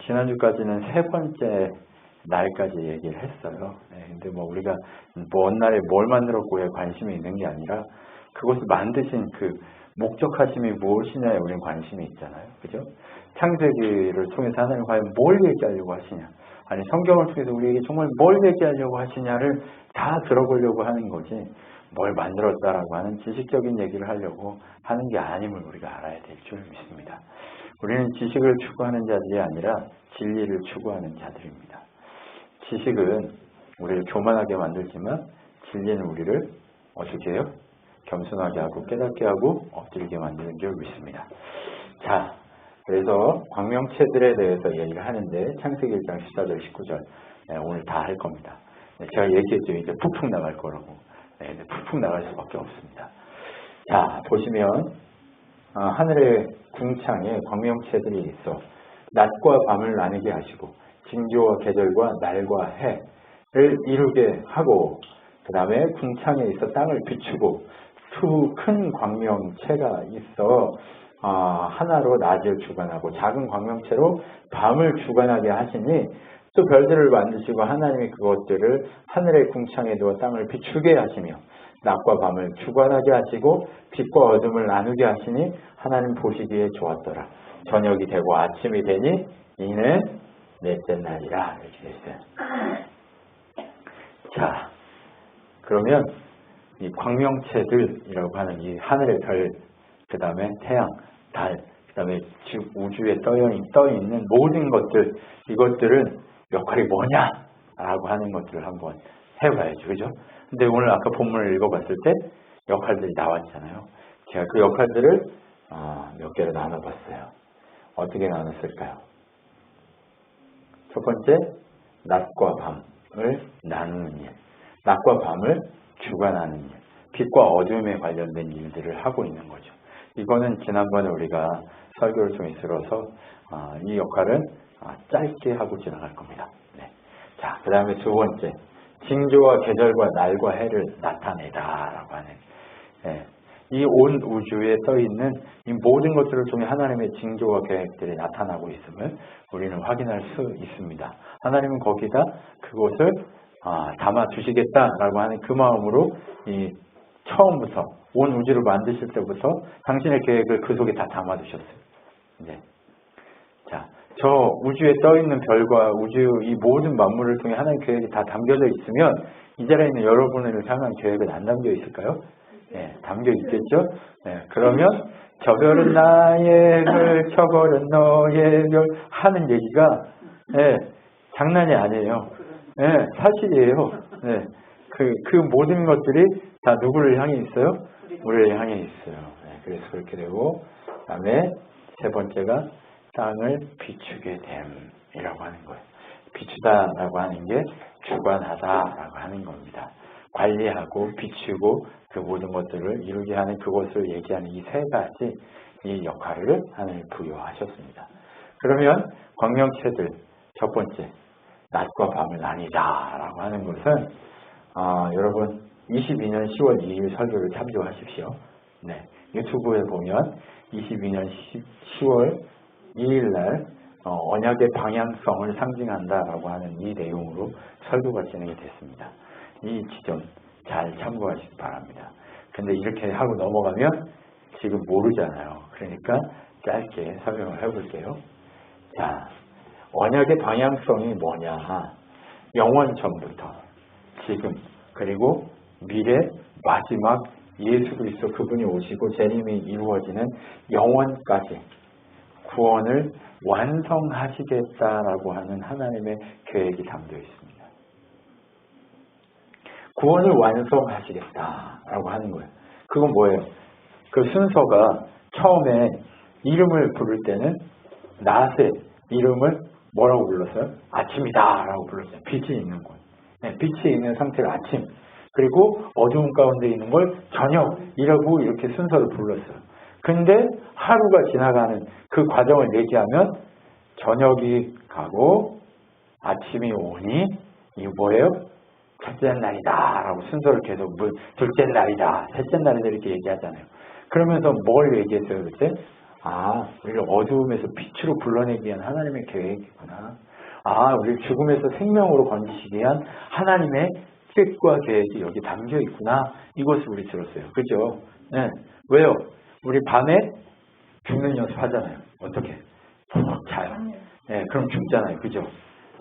지난주까지는 세 번째 날까지 얘기를 했어요. 근데 뭐 우리가 먼 날에 뭘 만들었고에 관심이 있는 게 아니라 그것을 만드신 그 목적하심이 무엇이냐에 우리는 관심이 있잖아요. 그죠? 창세기를 통해서 하나님 과연 뭘 얘기하려고 하시냐. 아니 성경을 통해서 우리에게 정말 뭘 얘기하려고 하시냐를 다 들어보려고 하는 거지 뭘 만들었다라고 하는 지식적인 얘기를 하려고 하는 게 아님을 우리가 알아야 될 줄 믿습니다. 우리는 지식을 추구하는 자들이 아니라 진리를 추구하는 자들입니다. 지식은 우리를 교만하게 만들지만 진리는 우리를 어떻게 해요? 겸손하게 하고 깨닫게 하고 엎드리게 만드는 줄 믿습니다. 자, 그래서 광명체들에 대해서 얘기를 하는데 창세기 1장 14절 19절 오늘 다 할 겁니다. 제가 얘기했죠. 이제 푹푹 나갈 거라고. 푹푹 나갈 수밖에 없습니다. 자, 보시면 하늘의 궁창에 광명체들이 있어 낮과 밤을 나누게 하시고 징조와 계절과 날과 해를 이루게 하고 그 다음에 궁창에 있어 땅을 비추고 두 큰 광명체가 있어 하나로 낮을 주관하고 작은 광명체로 밤을 주관하게 하시니 또 별들을 만드시고 하나님이 그것들을 하늘의 궁창에 두어 땅을 비추게 하시며 낮과 밤을 주관하게 하시고 빛과 어둠을 나누게 하시니 하나님 보시기에 좋았더라. 저녁이 되고 아침이 되니 이는 넷째 날이라 이렇게 됐어요. 자, 그러면 이 광명체들이라고 하는 이 하늘의 별, 그 다음에 태양, 달, 그 다음에 우주에 떠 있는 모든 것들, 이것들은 역할이 뭐냐라고 하는 것들을 한번 해봐야죠. 그죠? 근데 오늘 아까 본문을 읽어봤을 때 역할들이 나왔잖아요. 제가 그 역할들을 몇 개로 나눠봤어요. 어떻게 나눴을까요? 첫 번째, 낮과 밤을 나누는 일. 낮과 밤을 주관하는 일. 빛과 어둠에 관련된 일들을 하고 있는 거죠. 이거는 지난번에 우리가 설교를 좀 있어서 이 역할은 짧게 하고 지나갈 겁니다. 네. 자, 그 다음에 두 번째, 징조와 계절과 날과 해를 나타내다라고 하는 이 온 우주에 떠있는 이 모든 것들을 통해 하나님의 징조와 계획들이 나타나고 있음을 우리는 확인할 수 있습니다. 하나님은 거기다 그것을 담아 주시겠다라고 하는 그 마음으로 이 처음부터 온 우주를 만드실 때부터 당신의 계획을 그 속에 다 담아 두셨어요. 네. 자, 저 우주에 떠 있는 별과 우주 이 모든 만물을 통해 하나님 계획이 다 담겨져 있으면 이 자리에 있는 여러분을 향한 계획은 안 담겨 있을까요? 네, 담겨 있겠죠? 네, 그러면 저 별은 나의 별, 저 별은 너의 별 하는 얘기가 장난이 아니에요. 네, 사실이에요. 네, 그 모든 것들이 다 누구를 향해 있어요? 우리를 향해 있어요. 네, 그래서 그렇게 되고 그 다음에 세 번째가 땅을 비추게 됨이라고 하는 거예요. 비추다라고 하는 게 주관하다라고 하는 겁니다. 관리하고 비추고 그 모든 것들을 이루게 하는 그것을 얘기하는 이 세 가지 이 역할을 하나님 부여하셨습니다. 그러면 광명체들 첫 번째 낮과 밤을 나뉘자라고 하는 것은 여러분 22년 10월 2일 설교를 참조하십시오. 네, 유튜브에 보면 22년 10월 2일 날 언약의 방향성을 상징한다라고 하는 이 내용으로 설교가 진행이 됐습니다. 이 지점 잘 참고하시기 바랍니다. 근데 이렇게 하고 넘어가면 지금 모르잖아요. 그러니까 짧게 설명을 해볼게요. 자, 언약의 방향성이 뭐냐? 영원 전부터 지금 그리고 미래 마지막 예수 그리스도 그분이 오시고 재림이 이루어지는 영원까지 구원을 완성하시겠다라고 하는 하나님의 계획이 담겨 있습니다. 구원을 완성하시겠다라고 하는 거예요. 그건 뭐예요? 그 순서가 처음에 이름을 부를 때는 낮의 이름을 뭐라고 불렀어요? 아침이다라고 불렀어요. 빛이 있는 곳. 네, 빛이 있는 상태를 아침. 그리고 어두운 가운데 있는 걸 저녁이라고 이렇게 순서를 불렀어요. 근데 하루가 지나가는 그 과정을 얘기하면 저녁이 가고 아침이 오니 이게 뭐예요? 첫째 날이다 라고 순서를 계속 둘째 날이다, 셋째 날이다 이렇게 얘기하잖아요. 그러면서 뭘 얘기했어요 그때? 아, 우리를 어두움에서 빛으로 불러내기 위한 하나님의 계획이구나. 아, 우리를 죽음에서 생명으로 건지시기 위한 하나님의 뜻과 계획이 여기 담겨 있구나. 이것을 우리 들었어요. 그죠? 네. 왜요? 우리 밤에 죽는 연습하잖아요. 어떻게? 푹 자요. 네, 그럼 죽잖아요. 그죠?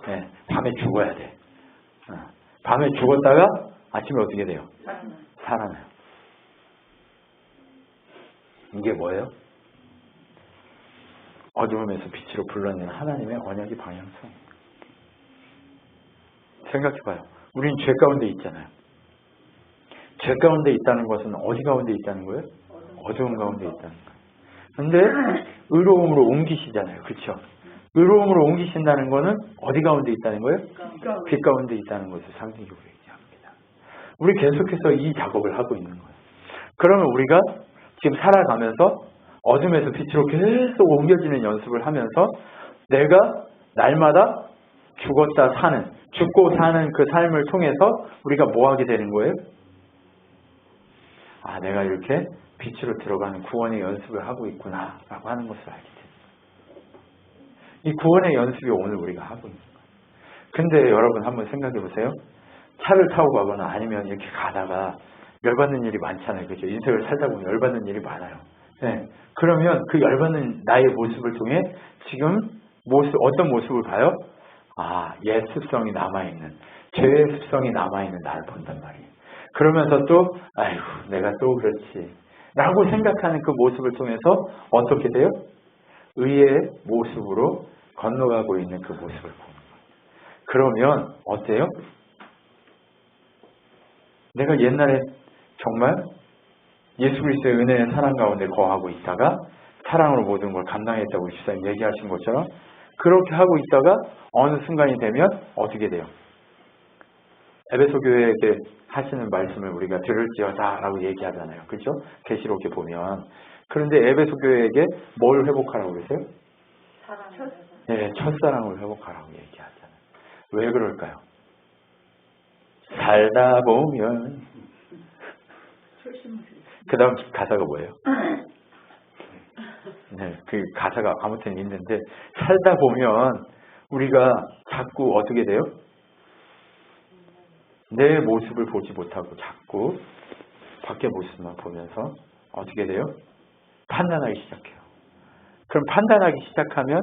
네, 밤에 죽어야 돼. 밤에 죽었다가 아침에 어떻게 돼요? 살아나요. 이게 뭐예요? 어두움에서 빛으로 불러내는 하나님의 언약의 방향성. 생각해봐요. 우린 죄 가운데 있잖아요. 죄 가운데 있다는 것은 어디 가운데 있다는 거예요? 어두움 가운데 있다는 거예요. 근데 의로움으로 옮기시잖아요. 그렇죠? 의로움으로 옮기신다는 거는 어디 가운데 있다는 거예요? 빛 가운데 있다는 것을 상징적으로 얘기합니다. 우리 계속해서 이 작업을 하고 있는 거예요. 그러면 우리가 지금 살아가면서 어둠에서 빛으로 계속 옮겨지는 연습을 하면서 내가 날마다 죽었다 사는, 죽고 사는 그 삶을 통해서 우리가 뭐 하게 되는 거예요? 아, 내가 이렇게 빛으로 들어가는 구원의 연습을 하고 있구나 라고 하는 것을 알게 됩니다. 이 구원의 연습이 오늘 우리가 하고 있는 거예요. 근데 여러분 한번 생각해 보세요. 차를 타고 가거나 아니면 이렇게 가다가 열받는 일이 많잖아요. 그죠? 인생을 살다 보면 열받는 일이 많아요. 네. 그러면 그 열받는 나의 모습을 통해 지금 어떤 모습을 봐요? 아, 옛 습성이 남아있는, 죄의 습성이 남아있는 나를 본단 말이에요. 그러면서 또 아이고 내가 또 그렇지 라고 생각하는 그 모습을 통해서 어떻게 돼요? 의의 모습으로 건너가고 있는 그 모습을 보는 거예요. 그러면 어때요? 내가 옛날에 정말 예수 그리스도의 은혜의 사랑 가운데 거하고 있다가 사랑으로 모든 걸 감당했다고 집사님 얘기하신 것처럼 그렇게 하고 있다가 어느 순간이 되면 어떻게 돼요? 에베소 교회에게 하시는 말씀을 우리가 들을지어다 라고 얘기하잖아요. 그렇죠? 계시록에 보면. 그런데 에베소 교회에게 뭘 회복하라고 그러세요? 네, 첫사랑을 회복하라고 얘기하잖아요. 왜 그럴까요? 살다 보면 그 다음 가사가 뭐예요? 네, 그 가사가 아무튼 있는데 살다 보면 우리가 자꾸 어떻게 돼요? 내 모습을 보지 못하고 자꾸 밖의 모습만 보면서 어떻게 돼요? 판단하기 시작해요. 그럼 판단하기 시작하면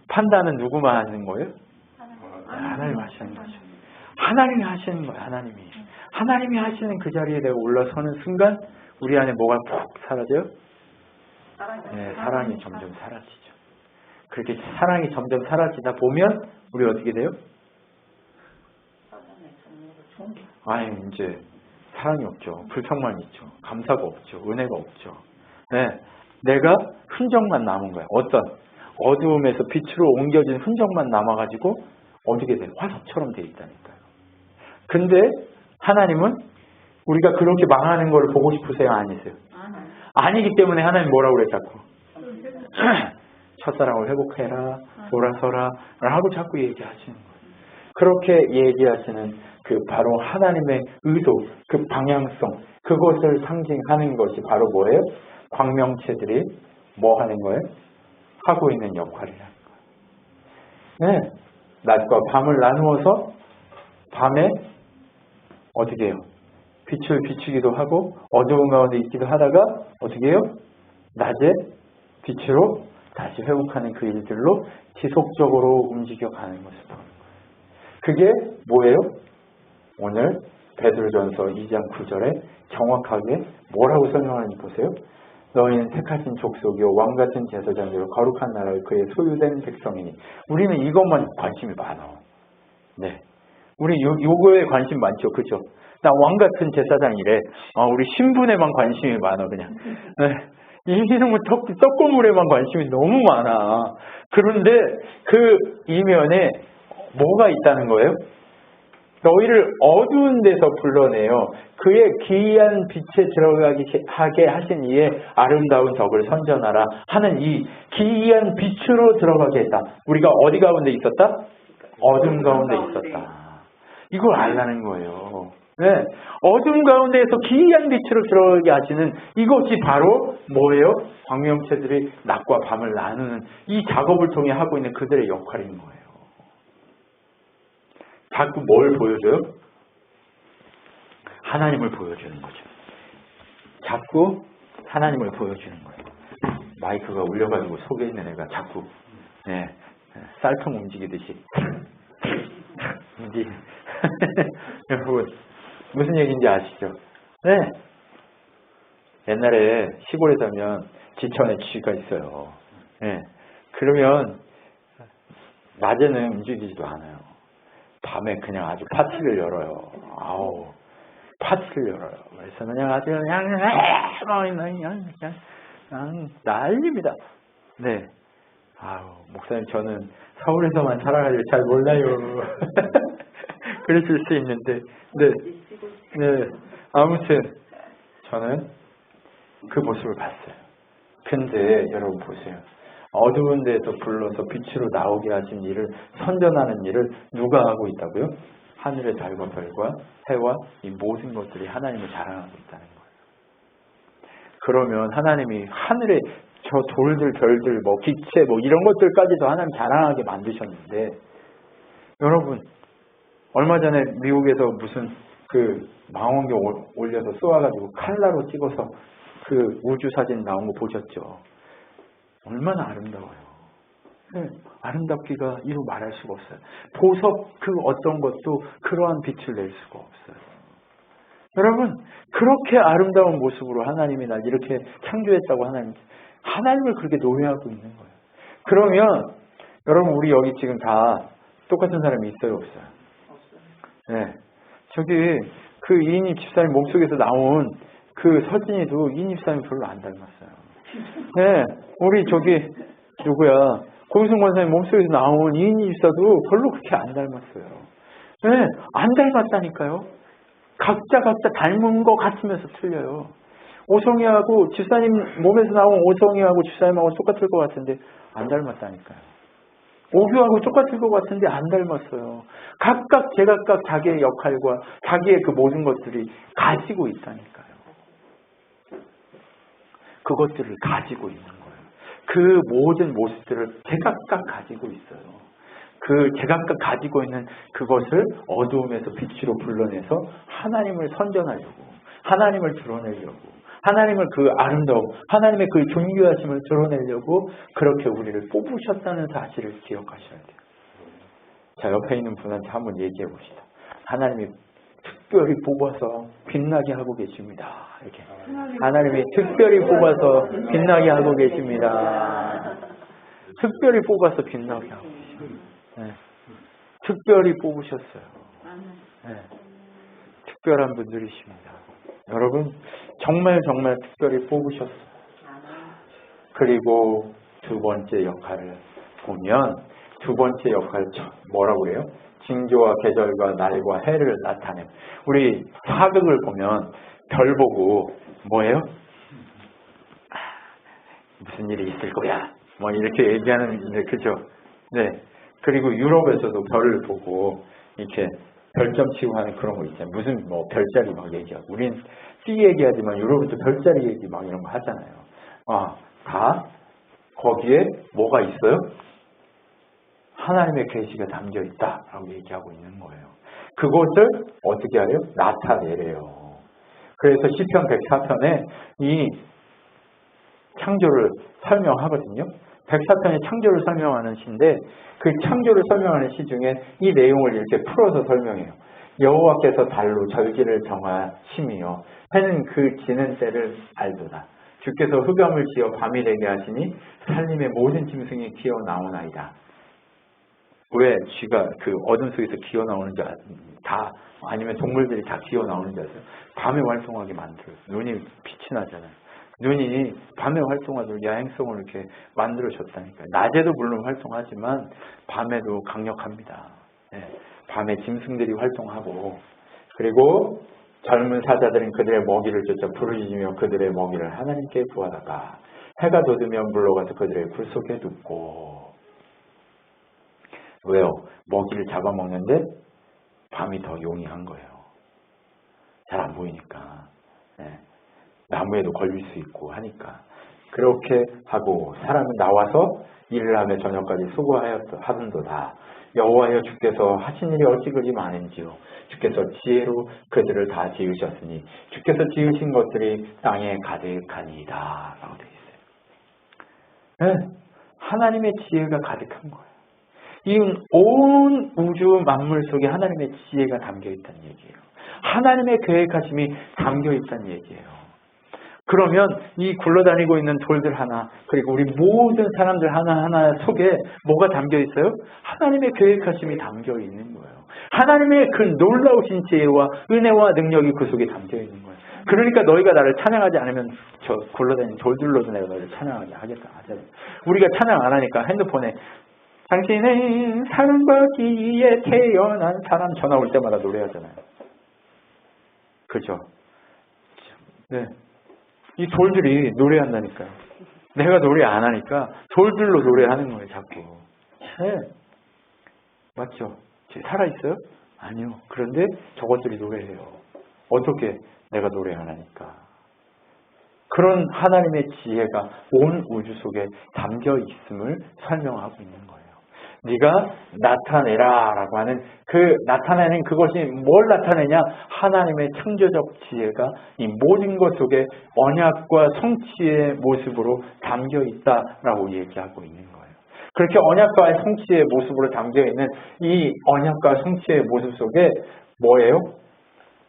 판단은 누구만 하는 거예요? 하나님 하시는 거죠. 하나님이 하시는 거예요. 하나님이 하시는 그 자리에 내가 올라서는 순간 우리 안에 뭐가 푹 사라져요? 네, 사랑이 점점 사라지죠. 그렇게 사랑이 점점 사라지다 보면 우리 어떻게 돼요? 아니 이제 사랑이 없죠. 불평만 있죠. 감사가 없죠. 은혜가 없죠. 네, 내가 흔적만 남은 거야. 어떤 어두움에서 빛으로 옮겨진 흔적만 남아가지고 어떻게 돼요? 화석처럼 돼 있다니까요. 근데 하나님은 우리가 그렇게 망하는 걸 보고 싶으세요? 아니세요? 아니기 때문에 하나님 뭐라고 그래 자꾸? 첫사랑을 회복해라, 돌아서라 라고 자꾸 얘기하시는 거예요. 그렇게 얘기하시는 그 바로 하나님의 의도, 그 방향성, 그것을 상징하는 것이 바로 뭐예요? 광명체들이 뭐 하는 거예요? 하고 있는 역할이라는 거예요. 네, 낮과 밤을 나누어서 밤에 어떻게 해요? 빛을 비추기도 하고 어두운 가운데 있기도 하다가 어떻게 해요? 낮에 빛으로 다시 회복하는 그 일들로 지속적으로 움직여가는 것을 보는 거예요. 그게 뭐예요? 오늘 베드로전서 2장 9절에 정확하게 뭐라고 설명하는지 보세요. 너희는 택하신 족속이요 왕같은 제사장이요 거룩한 나라의 그의 소유된 백성이니. 우리는 이것만 관심이 많아. 네, 우리 요거에 관심 많죠. 그죠? 나 왕같은 제사장이래. 우리 신분에만 관심이 많아 그냥. 네. 이놈의 떡고물에만 관심이 너무 많아. 그런데 그 이면에 뭐가 있다는 거예요? 너희를 어두운 데서 불러내요. 그의 기이한 빛에 들어가게 하게 하신 이의 아름다운 덕을 선전하라 하는 이 기이한 빛으로 들어가게 했다. 우리가 어디 가운데 있었다? 어둠 가운데 있었다. 이걸 알라는 거예요. 네, 어둠 가운데에서 기이한 빛으로 들어오게 하시는 이것이 바로 뭐예요? 광명체들이 낮과 밤을 나누는 이 작업을 통해 하고 있는 그들의 역할인 거예요. 자꾸 뭘 보여줘요? 하나님을 보여주는 거죠. 자꾸 하나님을 보여주는 거예요. 마이크가 울려가지고 속에 있는 애가 자꾸 쌀통 움직이듯이 여러분 무슨 얘기인지 아시죠? 네. 옛날에 시골에 살면 지천에 쥐가 있어요. 네. 그러면 낮에는 움직이지도 않아요. 밤에 그냥 아주 파티를 열어요. 아우, 파티를 열어요. 그래서 그냥 아주 그냥 난립니다. 네. 아우, 목사님 저는 서울에서만 살아가지고 잘 몰라요. 그랬을 수 있는데, 네. 아무튼 저는 그 모습을 봤어요. 근데 여러분 보세요. 어두운 데서 불러서 빛으로 나오게 하신 일을 선전하는 일을 누가 하고 있다고요? 하늘의 달과 별과 해와 이 모든 것들이 하나님을 자랑하고 있다는 거예요. 그러면 하나님이 하늘의 저 돌들, 별들, 뭐 기체, 뭐 이런 것들까지도 하나님 자랑하게 만드셨는데, 여러분 얼마 전에 미국에서 무슨 그 망원경 올려서 쏘아가지고 칼라로 찍어서 그 우주 사진 나온 거 보셨죠? 얼마나 아름다워요. 네, 아름답기가 이루 말할 수가 없어요. 보석 그 어떤 것도 그러한 빛을 낼 수가 없어요. 여러분 그렇게 아름다운 모습으로 하나님이 날 이렇게 창조했다고 하나님을 그렇게 노래하고 있는 거예요. 그러면 여러분 우리 여기 지금 다 똑같은 사람이 있어요, 없어요? 네, 저기 그 이인희 집사님 몸속에서 나온 그 서진이도 이인희 집사님 별로 안 닮았어요. 네, 우리 저기 누구야 고유성 권사님 몸속에서 나온 이인희 집사도 별로 그렇게 안 닮았어요. 네, 안 닮았다니까요. 각자 닮은 것 같으면서 틀려요. 오성이하고 집사님 몸에서 나온 오성이하고 집사님하고 똑같을 것 같은데 안 닮았다니까요. 오규하고 똑같을 것 같은데 안 닮았어요. 각각 제각각 자기의 역할과 자기의 그 모든 것들이 가지고 있다니까요. 그것들을 가지고 있는 거예요. 그 모든 모습들을 제각각 가지고 있어요. 그 제각각 가지고 있는 그것을 어두움에서 빛으로 불러내서 하나님을 선전하려고, 하나님을 드러내려고, 하나님을 그 아름다움, 하나님의 그 존귀하심을 드러내려고 그렇게 우리를 뽑으셨다는 사실을 기억하셔야 돼요. 자, 옆에 있는 분한테 한번 얘기해 봅시다. 하나님이 특별히 뽑아서 빛나게 하고 계십니다. 이렇게. 하나님이 특별히 뽑아서 빛나게 하고 계십니다. 특별히 뽑아서 빛나게 하고 계십니다. 네. 특별히 뽑으셨어요. 네. 특별한 분들이십니다. 여러분 정말 특별히 뽑으셨어요. 그리고 두 번째 역할을 보면 두 번째 역할 뭐라고 해요? 징조와 계절과 날과 해를 나타내요. 우리 사극을 보면 별 보고 뭐예요? 무슨 일이 있을 거야. 뭐 이렇게 얘기하는 그죠? 네. 그리고 유럽에서도 별을 보고 이렇게 별점 치고 하는 그런 거 있잖아요. 무슨 뭐 별자리 막 얘기하고. 우린 띠 얘기하지만 유럽은 또 별자리 얘기 막 이런 거 하잖아요. 다 거기에 뭐가 있어요? 하나님의 계시가 담겨 있다라고 얘기하고 있는 거예요. 그것을 어떻게 하래요? 나타내래요. 그래서 시편 104편에 이 창조를 설명하거든요. 104편의 창조를 설명하는 시인데 그 창조를 설명하는 시 중에 이 내용을 이렇게 풀어서 설명해요. 여호와께서 달로 절기를 정하심이요 해는 그 지는 때를 알도다. 주께서 흑암을 지어 밤이 되게 하시니 살림의 모든 짐승이 기어 나오나이다. 왜 쥐가 그 어둠 속에서 기어 나오는지 다 아니면 동물들이 다 기어 나오는지 아세요? 밤에 활동하게 만들어요. 눈이 빛이 나잖아요. 눈이 밤에 활동하도록 야행성을 이렇게 만들어줬다니까요. 낮에도 물론 활동하지만 밤에도 강력합니다. 네. 밤에 짐승들이 활동하고 그리고 젊은 사자들은 그들의 먹이를 쫓아 부르짖으며 그들의 먹이를 하나님께 구하다가 해가 돋으면 물러가서 그들의 굴 속에 눕고. 왜요? 먹이를 잡아먹는데 밤이 더 용이한 거예요. 잘 안 보이니까. 나무에도 걸릴 수 있고 하니까. 그렇게 하고 사람은 나와서 일을 하며 저녁까지 수고하였도다. 여호와여 주께서 하신 일이 어찌 그리 많은지요. 주께서 지혜로 그들을 다 지으셨으니 주께서 지으신 것들이 땅에 가득하니이다. 라고 되어 있어요. 하나님의 지혜가 가득한 거예요. 이 온 우주 만물 속에 하나님의 지혜가 담겨 있다는 얘기예요. 하나님의 계획하심이 담겨 있다는 얘기예요. 그러면 이 굴러다니고 있는 돌들 하나, 그리고 우리 모든 사람들 하나하나 속에 뭐가 담겨 있어요? 하나님의 계획하심이 담겨 있는 거예요. 하나님의 그 놀라우신 지혜와 은혜와 능력이 그 속에 담겨 있는 거예요. 그러니까 너희가 나를 찬양하지 않으면 저 굴러다니는 돌들로도 내가 너희를 찬양하게 하겠다. 우리가 찬양 안 하니까 핸드폰에 당신은 사랑받기에 태어난 사람 전화 올 때마다 노래하잖아요. 그죠? 네. 이 돌들이 노래한다니까요. 내가 노래 안 하니까 돌들로 노래하는 거예요, 자꾸. 네. 맞죠? 살아있어요? 아니요. 그런데 저것들이 노래해요. 어떻게? 내가 노래 안 하니까. 그런 하나님의 지혜가 온 우주 속에 담겨 있음을 설명하고 있는 거예요. 네가 나타내라 라고 하는 그 나타내는 그것이 뭘 나타내냐? 하나님의 창조적 지혜가 이 모든 것 속에 언약과 성취의 모습으로 담겨 있다라고 얘기하고 있는 거예요. 그렇게 언약과 성취의 모습으로 담겨 있는 이 언약과 성취의 모습 속에 뭐예요?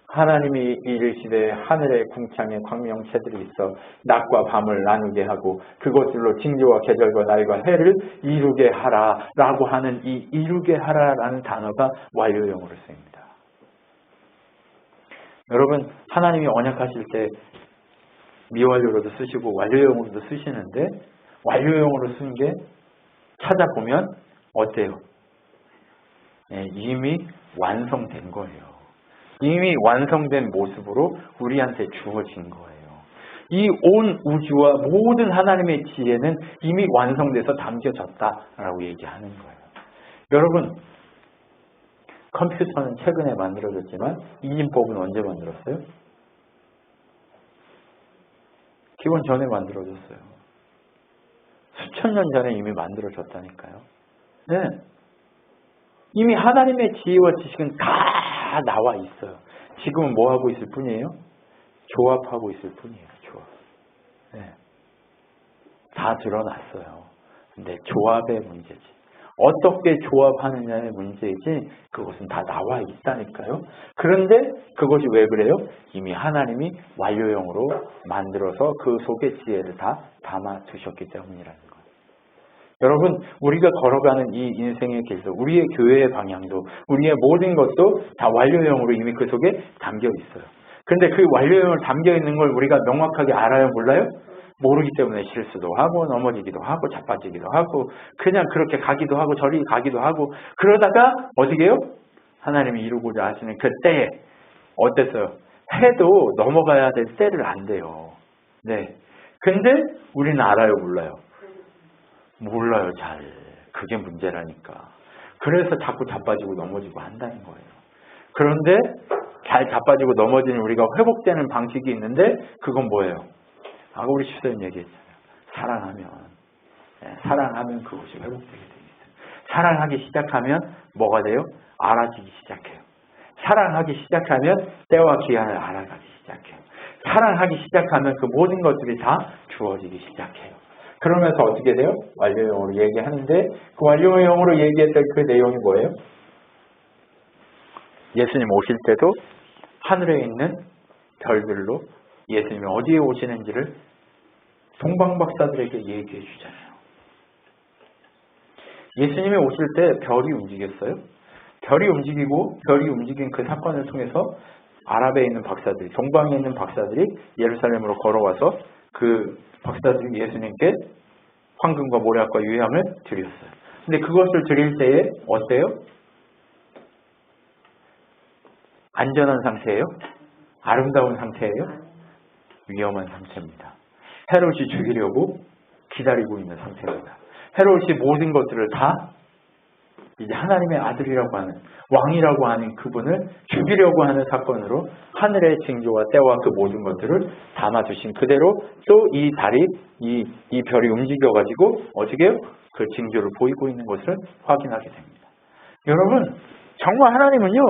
하나님이 이르시되 하늘의 궁창에 광명체들이 있어 낮과 밤을 나누게 하고 그것들로 징조와 계절과 날과 해를 이루게 하라라고 하는 이 이루게 하라라는 단어가 완료형으로 쓰입니다. 여러분, 하나님이 언약하실 때 미완료로도 쓰시고 완료형으로도 쓰시는데 완료형으로 쓴 게 찾아보면 어때요? 이미 완성된 거예요. 이미 완성된 모습으로 우리한테 주어진 거예요. 이 온 우주와 모든 하나님의 지혜는 이미 완성돼서 담겨졌다라고 얘기하는 거예요. 여러분, 컴퓨터는 최근에 만들어졌지만 인진법은 언제 만들었어요? 기원 전에 만들어졌어요. 수천 년 전에 이미 만들어졌다니까요. 네. 이미 하나님의 지혜와 지식은 다 나와 있어요. 지금은 뭐 하고 있을 뿐이에요? 조합하고 있을 뿐이에요. 조합. 네. 다 드러났어요. 근데 조합의 문제지. 어떻게 조합하느냐의 문제이지 그것은 다 나와 있다니까요. 그런데 그것이 왜 그래요? 이미 하나님이 완료형으로 만들어서 그 속에 지혜를 다 담아 두셨기 때문이라는 거예요. 여러분, 우리가 걸어가는 이 인생의 길도, 우리의 교회의 방향도, 우리의 모든 것도 다 완료형으로 이미 그 속에 담겨 있어요. 그런데 그 완료형을 담겨 있는 걸 우리가 명확하게 알아요? 몰라요? 모르기 때문에 실수도 하고 넘어지기도 하고 자빠지기도 하고 그냥 그렇게 가기도 하고 저리 가기도 하고 그러다가 어떻게 해요? 하나님이 이루고자 하시는 그 때에 어땠어요? 해도 넘어가야 될 때를 안 돼요. 네. 근데 우리는 알아요? 몰라요? 몰라요, 잘. 그게 문제라니까. 그래서 자꾸 자빠지고 넘어지고 한다는 거예요. 그런데 잘 자빠지고 넘어지는 우리가 회복되는 방식이 있는데 그건 뭐예요? 아까 우리 집사님 얘기했잖아요. 사랑하면 그것이 회복되게 되어 있어요. 사랑하기 시작하면 뭐가 돼요? 알아지기 시작해요. 사랑하기 시작하면 때와 기한을 알아가기 시작해요. 사랑하기 시작하면 그 모든 것들이 다 주어지기 시작해요. 그러면서 어떻게 돼요? 완료형으로 얘기하는데 그 완료형으로 얘기했던 그 내용이 뭐예요? 예수님 오실 때도 하늘에 있는 별들로 예수님이 어디에 오시는지를 동방박사들에게 얘기해 주잖아요. 예수님이 오실 때 별이 움직였어요. 별이 움직이고 별이 움직인 그 사건을 통해서 아랍에 있는 박사들이, 동방에 있는 박사들이 예루살렘으로 걸어와서 그 박사들이 예수님께 황금과 모략과 유향을 드렸어요. 근데 그것을 드릴 때에 어때요? 안전한 상태예요? 아름다운 상태예요? 위험한 상태입니다. 헤롯이 죽이려고 기다리고 있는 상태입니다. 헤롯이 모든 것들을 다 이제 하나님의 아들이라고 하는 왕이라고 하는 그분을 죽이려고 하는 사건으로 하늘의 징조와 때와 그 모든 것들을 담아주신 그대로 또 이 달이 이 별이 움직여가지고 어떻게 해요? 그 징조를 보이고 있는 것을 확인하게 됩니다. 여러분 정말 하나님은요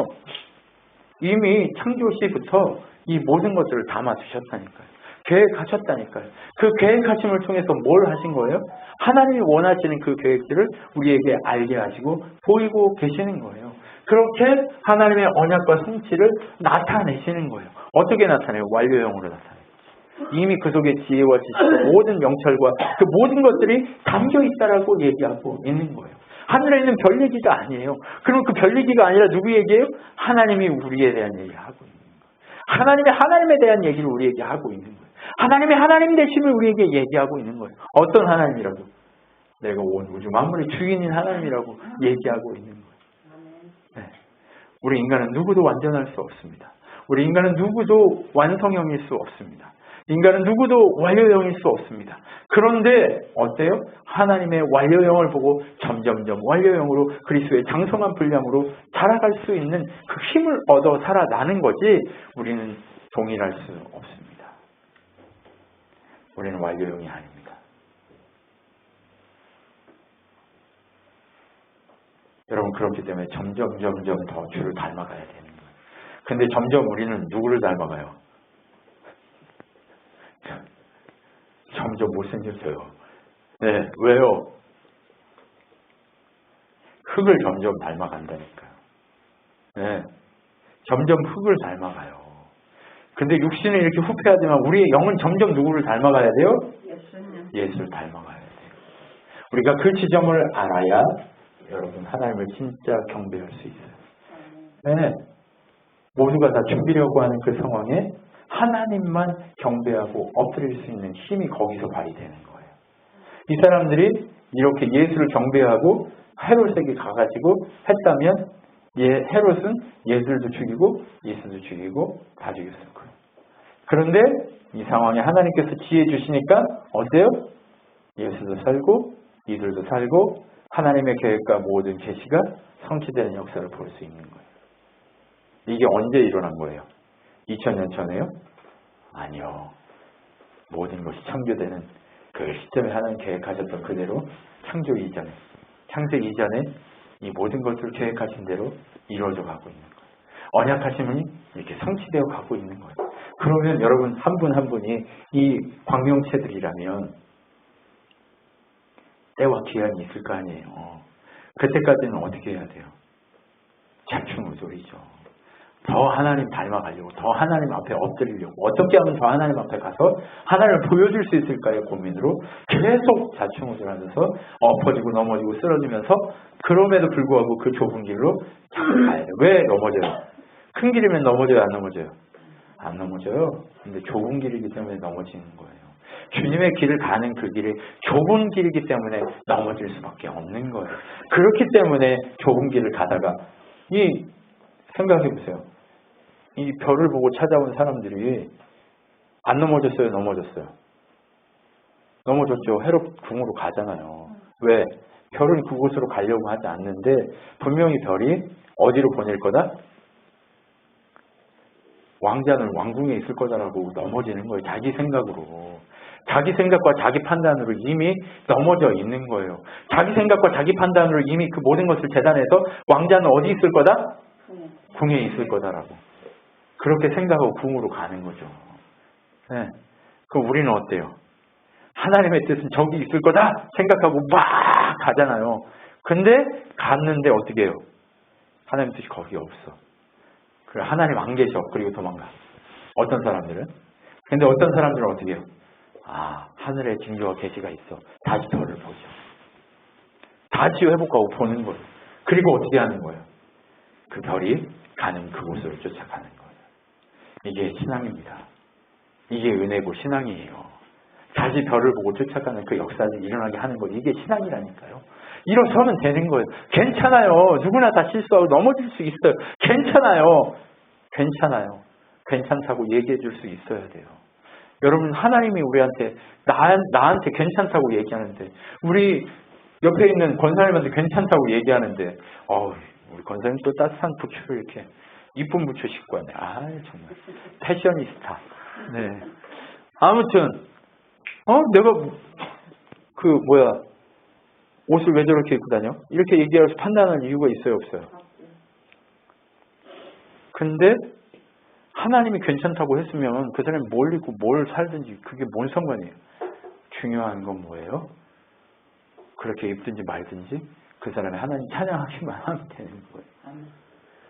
이미 창조 시부터 이 모든 것들을 담아주셨다니까요. 계획하셨다니까요. 그 계획하심을 통해서 뭘 하신 거예요? 하나님이 원하시는 그 계획들을 우리에게 알게 하시고 보이고 계시는 거예요. 그렇게 하나님의 언약과 성취를 나타내시는 거예요. 어떻게 나타내요? 완료형으로 나타내요. 이미 그 속에 지혜와 지식과 모든 명철과 그 모든 것들이 담겨 있다라고 얘기하고 있는 거예요. 하늘에 있는 별 얘기가 아니에요. 그럼 그 별 얘기가 아니라 누구 얘기예요? 하나님이 우리에 대한 얘기를 하고 있는 거예요. 하나님에 대한 얘기를 우리에게 하고 있는 거예요. 하나님의 하나님 되심을 우리에게 얘기하고 있는 거예요. 어떤 하나님이라고? 내가 온 우주 만물의 주인인 하나님이라고 얘기하고 있는 거예요. 네. 우리 인간은 누구도 완전할 수 없습니다. 우리 인간은 누구도 완성형일 수 없습니다. 인간은 누구도 완료형일 수 없습니다. 그런데 어때요? 하나님의 완료형을 보고 점점점 완료형으로 그리스도의 장성한 분량으로 자라갈 수 있는 그 힘을 얻어 살아나는 거지 우리는 동일할 수 없습니다. 우리는 완료형이 아닙니다. 여러분 그렇기 때문에 점점 더 주를 닮아가야 되는 거예요. 근데 점점 우리는 누구를 닮아가요? 점점 못생겨져요. 네, 왜요? 흙을 점점 닮아간다니까요. 네, 점점 흙을 닮아가요. 근데 육신은 이렇게 후패하지만 우리의 영은 점점 누구를 닮아가야 돼요? 예수를 닮아가야 돼요. 우리가 그 지점을 알아야 여러분 하나님을 진짜 경배할 수 있어요. 네, 모두가 다 죽이려고 하는 그 상황에 하나님만 경배하고 엎드릴 수 있는 힘이 거기서 발휘되는 거예요. 이 사람들이 이렇게 예수를 경배하고 헤롯에게 가가지고 했다면 헤롯은 예수도 죽이고 예수도 죽이고 다 죽였을 거예요. 그런데 이 상황에 하나님께서 지혜 주시니까 어때요? 예수도 살고 이들도 살고 하나님의 계획과 모든 계시가 성취되는 역사를 볼 수 있는 거예요. 이게 언제 일어난 거예요? 2000년 전에요? 아니요. 모든 것이 창조되는 그 시점에 하나님 계획하셨던 그대로 창조 이전에 이 모든 것을 계획하신 대로 이루어져 가고 있는 거예요. 언약하심이 이렇게 성취되어 가고 있는 거예요. 그러면 여러분 한 분 한 분이 이 광명체들이라면 때와 기한이 있을 거 아니에요. 그때까지는 어떻게 해야 돼요? 자충우돌이죠. 더 하나님 닮아가려고 더 하나님 앞에 엎드리려고 어떻게 하면 더 하나님 앞에 가서 하나님을 보여줄 수 있을까요? 고민으로 계속 자충우돌하면서 엎어지고 넘어지고 쓰러지면서 그럼에도 불구하고 그 좁은 길로 자꾸 가야 돼요. 왜 넘어져요? 큰 길이면 넘어져요? 안 넘어져요? 안 넘어져요. 근데 좁은 길이기 때문에 넘어지는 거예요. 주님의 길을 가는 그 길이 좁은 길이기 때문에 넘어질 수밖에 없는 거예요. 그렇기 때문에 좁은 길을 가다가 생각해 보세요. 이 별을 보고 찾아온 사람들이 안 넘어졌어요? 넘어졌어요? 넘어졌죠. 헤롯 궁으로 가잖아요. 왜? 별은 그곳으로 가려고 하지 않는데 분명히 별이 어디로 보낼 거다? 왕자는 왕궁에 있을 거다라고 넘어지는 거예요. 자기 생각으로. 자기 생각과 자기 판단으로 이미 넘어져 있는 거예요. 자기 생각과 자기 판단으로 이미 그 모든 것을 재단해서 왕자는 어디 있을 거다? 궁에 있을 거다라고. 그렇게 생각하고 궁으로 가는 거죠. 네. 그럼 우리는 어때요? 하나님의 뜻은 저기 있을 거다 생각하고 막 가잖아요. 근데 갔는데 어떻게 해요? 하나님의 뜻이 거기 없어. 그래, 하나님 안 계셔. 그리고 도망가. 어떤 사람들은? 근데 어떤 사람들은 어떻게 해요? 하늘에 징조와 계시가 있어. 다시 별을 보죠. 다시 회복하고 보는 거예요. 그리고 어떻게 하는 거예요? 그 별이 가는 그곳으로 쫓아가는 거예요. 이게 신앙입니다. 이게 은혜고 신앙이에요. 다시 별을 보고 쫓아가는 그 역사를 일어나게 하는 거 이게 신앙이라니까요. 일어서면 되는 거예요. 괜찮아요. 누구나 다 실수하고 넘어질 수 있어요. 괜찮아요. 괜찮다고 얘기해 줄 수 있어야 돼요. 여러분 하나님이 우리한테 나한테 괜찮다고 얘기하는데 우리 옆에 있는 권사님한테 괜찮다고 얘기하는데 우리 권사님 또 따뜻한 부츠를 이렇게 이쁜 부츠 신고 왔네. 정말 패셔니스타. 네. 아무튼 내가 옷을 왜 저렇게 입고 다녀? 이렇게 얘기해서 판단할 이유가 있어요, 없어요? 근데 하나님이 괜찮다고 했으면 그 사람이 뭘 입고 뭘 살든지 그게 뭔 상관이에요? 중요한 건 뭐예요? 그렇게 입든지 말든지 그 사람이 하나님 찬양하기만 하면 되는 거예요.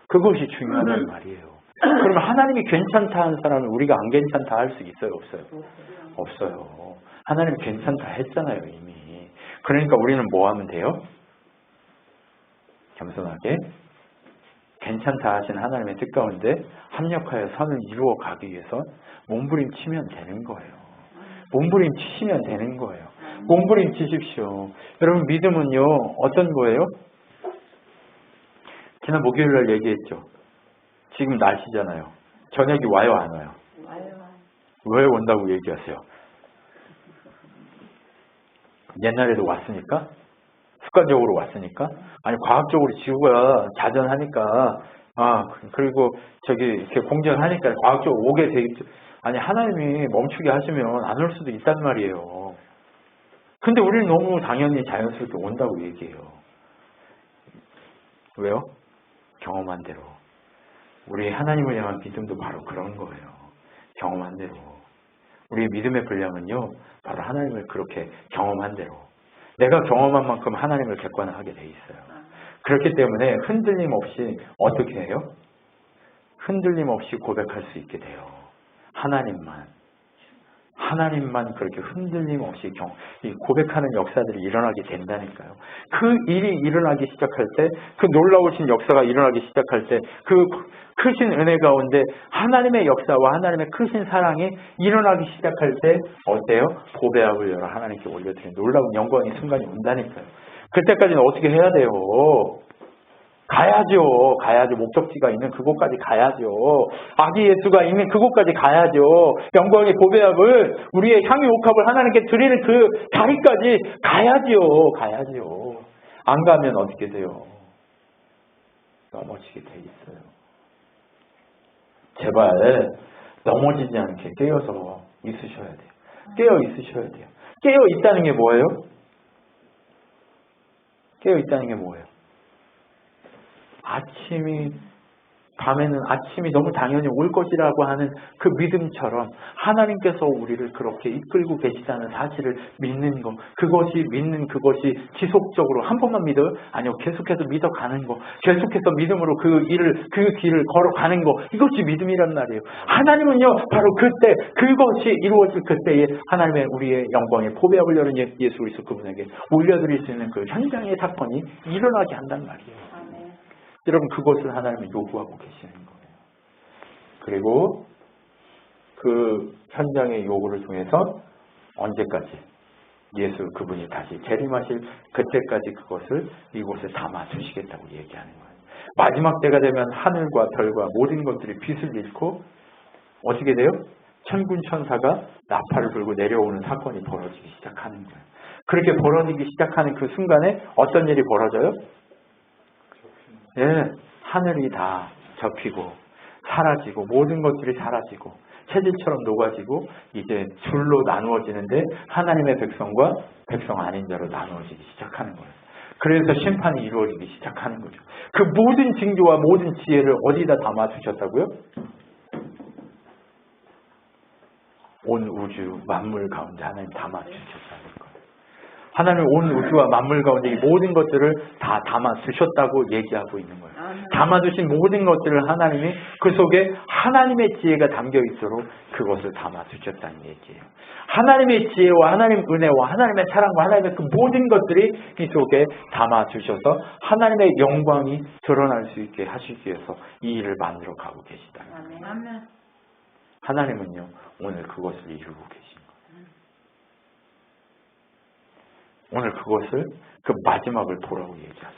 그것이 중요하단 말이에요. 그러면 하나님이 괜찮다 하는 사람은 우리가 안 괜찮다 할 수 있어요, 없어요? 없어요. 하나님이 괜찮다 했잖아요, 이미. 그러니까 우리는 뭐 하면 돼요? 겸손하게 괜찮다 하신 하나님의 뜻 가운데 합력하여 선을 이루어 가기 위해서 몸부림치면 되는 거예요. 몸부림치시면 되는 거예요. 몸부림치십시오. 여러분 믿음은요 어떤 거예요? 지난 목요일날 얘기했죠. 지금 날씨잖아요. 저녁이 와요 안 와요? 왜 온다고 얘기하세요? 옛날에도 왔으니까? 습관적으로 왔으니까? 아니 과학적으로 지구가 자전하니까 그리고 이렇게 공전하니까 과학적으로 오게 돼 있죠. 아니 하나님이 멈추게 하시면 안 올 수도 있단 말이에요. 근데 우리는 너무 당연히 자연스럽게 온다고 얘기해요. 왜요? 경험한 대로. 우리 하나님을 향한 믿음도 바로 그런 거예요. 경험한 대로. 우리의 믿음의 분량은요 바로 하나님을 그렇게 경험한 대로. 내가 경험한 만큼 하나님을 객관화하게 돼 있어요. 그렇기 때문에 흔들림 없이 어떻게 해요? 흔들림 없이 고백할 수 있게 돼요. 하나님만 그렇게 흔들림 없이 고백하는 역사들이 일어나게 된다니까요. 그 일이 일어나기 시작할 때, 그 놀라우신 역사가 일어나기 시작할 때, 그 크신 은혜 가운데 하나님의 역사와 하나님의 크신 사랑이 일어나기 시작할 때 어때요? 보배압을 열어 하나님께 올려드리는 놀라운 영광의 순간이 온다니까요. 그때까지는 어떻게 해야 돼요? 가야죠. 목적지가 있는 그곳까지 가야죠. 아기 예수가 있는 그곳까지 가야죠. 영광의 보배압을 우리의 향유 옥합을 하나님께 드리는 그 자리까지 가야죠. 안 가면 어떻게 돼요? 넘어지게 돼 있어요. 제발 넘어지지 않게 깨어서 있으셔야 돼요. 깨어 있으셔야 돼요. 깨어 있다는 게 뭐예요? 깨어 있다는 게 뭐예요? 밤에는 아침이 너무 당연히 올 것이라고 하는 그 믿음처럼 하나님께서 우리를 그렇게 이끌고 계시다는 사실을 믿는 것, 믿는 그것이 지속적으로 한 번만 믿어요? 아니요. 계속해서 믿어가는 거, 계속해서 믿음으로 그 길을 걸어가는 거, 이것이 믿음이란 말이에요. 하나님은요, 바로 그때, 그것이 이루어질 그때에 하나님의 우리의 영광의 보배압을 여는 예수 그리스도 그분에게 올려드릴 수 있는 그 현장의 사건이 일어나게 한단 말이에요. 여러분 그것을 하나님이 요구하고 계시는 거예요. 그리고 그 현장의 요구를 통해서 언제까지 예수 그분이 다시 재림하실 그때까지 그것을 이곳에 담아주시겠다고 얘기하는 거예요. 마지막 때가 되면 하늘과 별과 모든 것들이 빛을 잃고 어떻게 돼요? 천군 천사가 나팔을 불고 내려오는 사건이 벌어지기 시작하는 거예요. 그렇게 벌어지기 시작하는 그 순간에 어떤 일이 벌어져요? 하늘이 다 접히고 사라지고 모든 것들이 사라지고 체질처럼 녹아지고 이제 둘로 나누어지는데 하나님의 백성과 백성 아닌 자로 나누어지기 시작하는 거예요. 그래서 심판이 이루어지기 시작하는 거죠. 그 모든 징조와 모든 지혜를 어디다 담아두셨다고요? 온 우주 만물 가운데 하나님 담아주셨다는 거예요. 하나님 온 우주와 만물 가운데 이 모든 것들을 다 담아두셨다고 얘기하고 있는 거예요. 담아두신 모든 것들을 하나님이 그 속에 하나님의 지혜가 담겨 있도록 그것을 담아두셨다는 얘기예요. 하나님의 지혜와 하나님의 은혜와 하나님의 사랑과 하나님의 그 모든 것들이 이 속에 담아두셔서 하나님의 영광이 드러날 수 있게 하시기 위해서 이 일을 만들어 가고 계시다는 거예요. 하나님은요 오늘 그것을 이루고 계신 거예요. 오늘 그것을 그 마지막을 보라고 얘기하시는 거예요.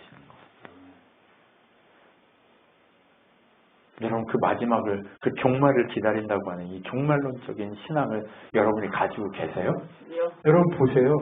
여러분 그 마지막을 그 종말을 기다린다고 하는 이 종말론적인 신앙을 여러분이 가지고 계세요? 여러분 보세요.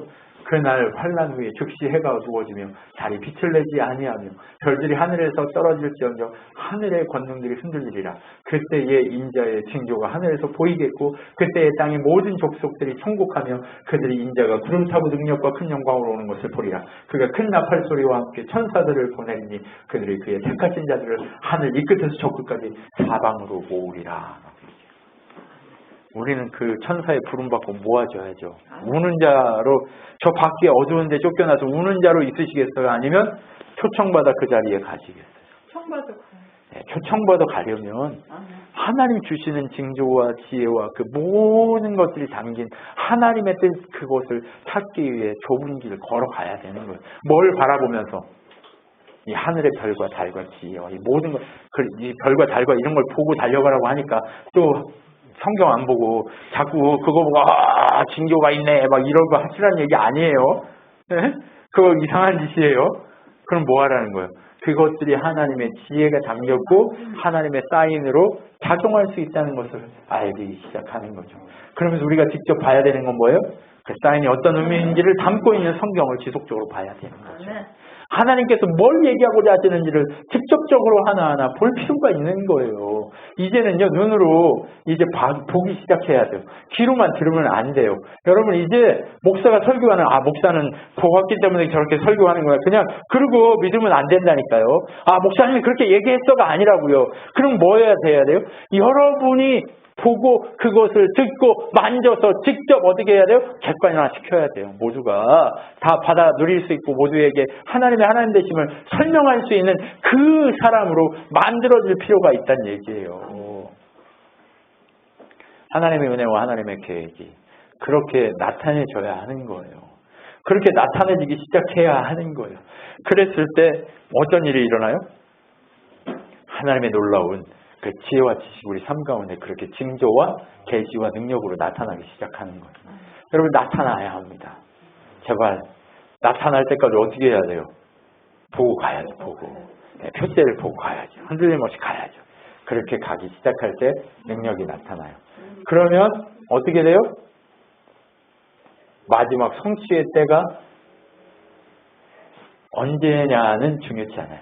그날 환란 후에 즉시 해가 어두워지며 달이 빛을 내지 아니하며 별들이 하늘에서 떨어질지언정 하늘의 권능들이 흔들리리라. 그때의 인자의 징조가 하늘에서 보이겠고 그때의 땅의 모든 족속들이 통곡하며 그들이 인자가 구름 타고 능력과 큰 영광으로 오는 것을 보리라. 그가 큰 나팔 소리와 함께 천사들을 보내리니 그들이 그의 택하신 자들을 하늘 이 끝에서 저 끝까지 사방으로 모으리라. 우리는 그 천사의 부름받고 모아줘야죠. 우는 자로, 저 밖에 어두운데 쫓겨나서 우는 자로 있으시겠어요? 아니면 초청받아 그 자리에 가시겠어요? 초청받아 가요. 네, 초청받아 가려면 하나님 주시는 징조와 지혜와 그 모든 것들이 담긴 하나님의 뜻, 그것을 찾기 위해 좁은 길을 걸어가야 되는 거예요. 뭘 바라보면서? 이 하늘의 별과 달과 지혜와 이 모든 것, 이 별과 달과 이런 걸 보고 달려가라고 하니까 또 성경 안 보고 자꾸 그거 보고 징조가 있네 막 이런 거 하시라는 얘기 아니에요. 네? 그거 이상한 짓이에요. 그럼 뭐 하라는 거예요? 그것들이 하나님의 지혜가 담겼고 하나님의 사인으로 작용할 수 있다는 것을 알기 시작하는 거죠. 그러면서 우리가 직접 봐야 되는 건 뭐예요? 그 사인이 어떤 의미인지를 담고 있는 성경을 지속적으로 봐야 되는 거죠. 하나님께서 뭘 얘기하고자 하시는지를 직접적으로 하나하나 볼 필요가 있는 거예요. 이제는요, 눈으로 이제 보기 시작해야 돼요. 귀로만 들으면 안 돼요. 여러분, 이제 목사가 설교하는, 목사는 보았기 때문에 저렇게 설교하는 거야. 그냥 그러고 믿으면 안 된다니까요. 목사님이 그렇게 얘기했어가 아니라고요. 그럼 뭐 해야 돼요? 여러분이 보고 그것을 듣고 만져서 직접 어떻게 해야 돼요? 객관화 시켜야 돼요. 모두가 다 받아 누릴 수 있고 모두에게 하나님의 하나님 되심을 설명할 수 있는 그 사람으로 만들어질 필요가 있다는 얘기예요. 하나님의 은혜와 하나님의 계획이 그렇게 나타내져야 하는 거예요. 그렇게 나타내지기 시작해야 하는 거예요. 그랬을 때 어떤 일이 일어나요? 하나님의 놀라운 그 지혜와 지식 우리 삶 가운데 그렇게 징조와 계시와 능력으로 나타나기 시작하는 거예요. 여러분, 나타나야 합니다. 제발 나타날 때까지 어떻게 해야 돼요? 보고 가야죠. 보고. 네, 표제를 보고 가야죠. 흔들림 없이 가야죠. 그렇게 가기 시작할 때 능력이 나타나요. 그러면 어떻게 돼요? 마지막 성취의 때가 언제냐는 중요치 않아요.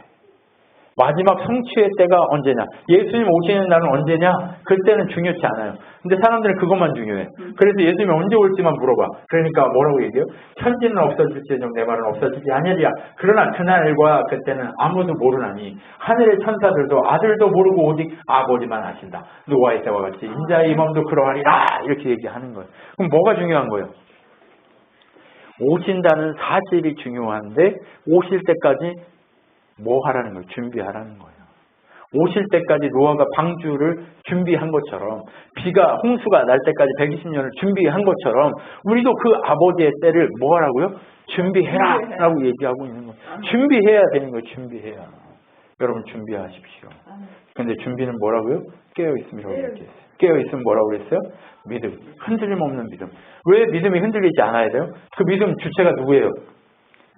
마지막 성취의 때가 언제냐, 예수님 오시는 날은 언제냐, 그때는 중요치 않아요. 근데 사람들은 그것만 중요해. 그래서 예수님이 언제 올지만 물어봐. 그러니까 뭐라고 얘기해요? 천지는 없어질지언정 내 말은 없어지지 아니리야. 그러나 그날과 그때는 아무도 모르나니 하늘의 천사들도 아들도 모르고 오직 아버지만 아신다. 노아의 때와 같이 인자의 임함도 그러하리라. 이렇게 얘기하는 거예요. 그럼 뭐가 중요한 거예요? 오신다는 사실이 중요한데 오실 때까지 뭐 하라는 거예요? 준비하라는 거예요. 오실 때까지 노아가 방주를 준비한 것처럼, 비가 홍수가 날 때까지 120년을 준비한 것처럼 우리도 그 아버지의 때를 뭐 하라고요? 준비해라 라고 얘기하고 있는 거예요. 준비해야 되는 거예요. 준비해야. 여러분 준비하십시오. 근데 준비는 뭐라고요? 깨어있음이라고 얘기했어요. 깨어있으면 뭐라고 그랬어요? 믿음. 흔들림 없는 믿음. 왜 믿음이 흔들리지 않아야 돼요? 그 믿음 주체가 누구예요?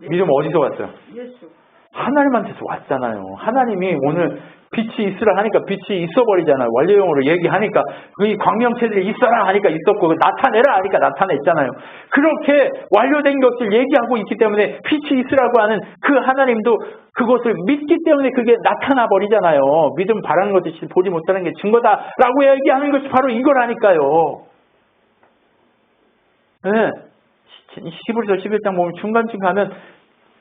믿음 어디서 왔어요? 예수. 하나님한테서 왔잖아요. 하나님이 오늘 빛이 있으라 하니까 빛이 있어버리잖아요. 완료형으로 얘기하니까 이 광명체들이 있어라 하니까 있었고 나타내라 하니까 나타냈잖아요. 그렇게 완료된 것을 얘기하고 있기 때문에 빛이 있으라고 하는 그 하나님도 그것을 믿기 때문에 그게 나타나 버리잖아요. 믿음 바라는 것이 보지 못하는 게 증거다라고 얘기하는 것이 바로 이거라니까요. 네. 11절 11장 보면 중간쯤 가면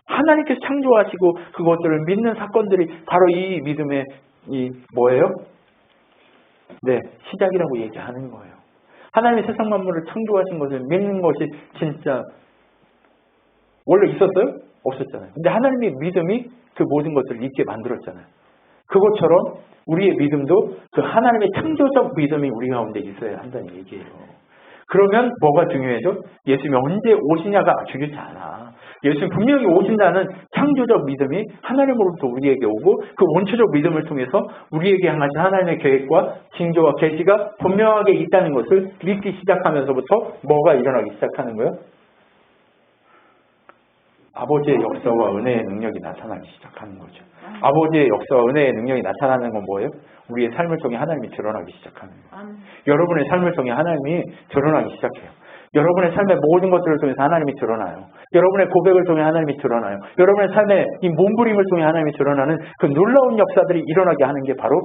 하나님께서 창조하시고 그것들을 믿는 사건들이 바로 이 믿음의 이 뭐예요? 네, 시작이라고 얘기하는 거예요. 하나님이 세상 만물을 창조하신 것을 믿는 것이 진짜 원래 있었어요? 없었잖아요. 근데 하나님의 믿음이 그 모든 것들을 있게 만들었잖아요. 그것처럼 우리의 믿음도 그 하나님의 창조적 믿음이 우리 가운데 있어야 한다는 얘기예요. 그러면 뭐가 중요해져? 예수님이 언제 오시냐가 중요치 않아. 예수님 분명히 오신다는 창조적 믿음이 하나님으로부터 우리에게 오고 그 원초적 믿음을 통해서 우리에게 향하신 하나님의 계획과 징조와 계시가 분명하게 있다는 것을 믿기 시작하면서부터 뭐가 일어나기 시작하는 거예요? 아버지의 역사와 은혜의 능력이 나타나기 시작하는 거죠. 아버지의 역사와 은혜의 능력이 나타나는 건 뭐예요? 우리의 삶을 통해 하나님이 드러나기 시작하는 거예요. 여러분의 삶을 통해 하나님이 드러나기 시작해요. 여러분의 삶의 모든 것들을 통해서 하나님이 드러나요. 여러분의 고백을 통해 하나님이 드러나요. 여러분의 삶의 이 몸부림을 통해 하나님이 드러나는 그 놀라운 역사들이 일어나게 하는 게 바로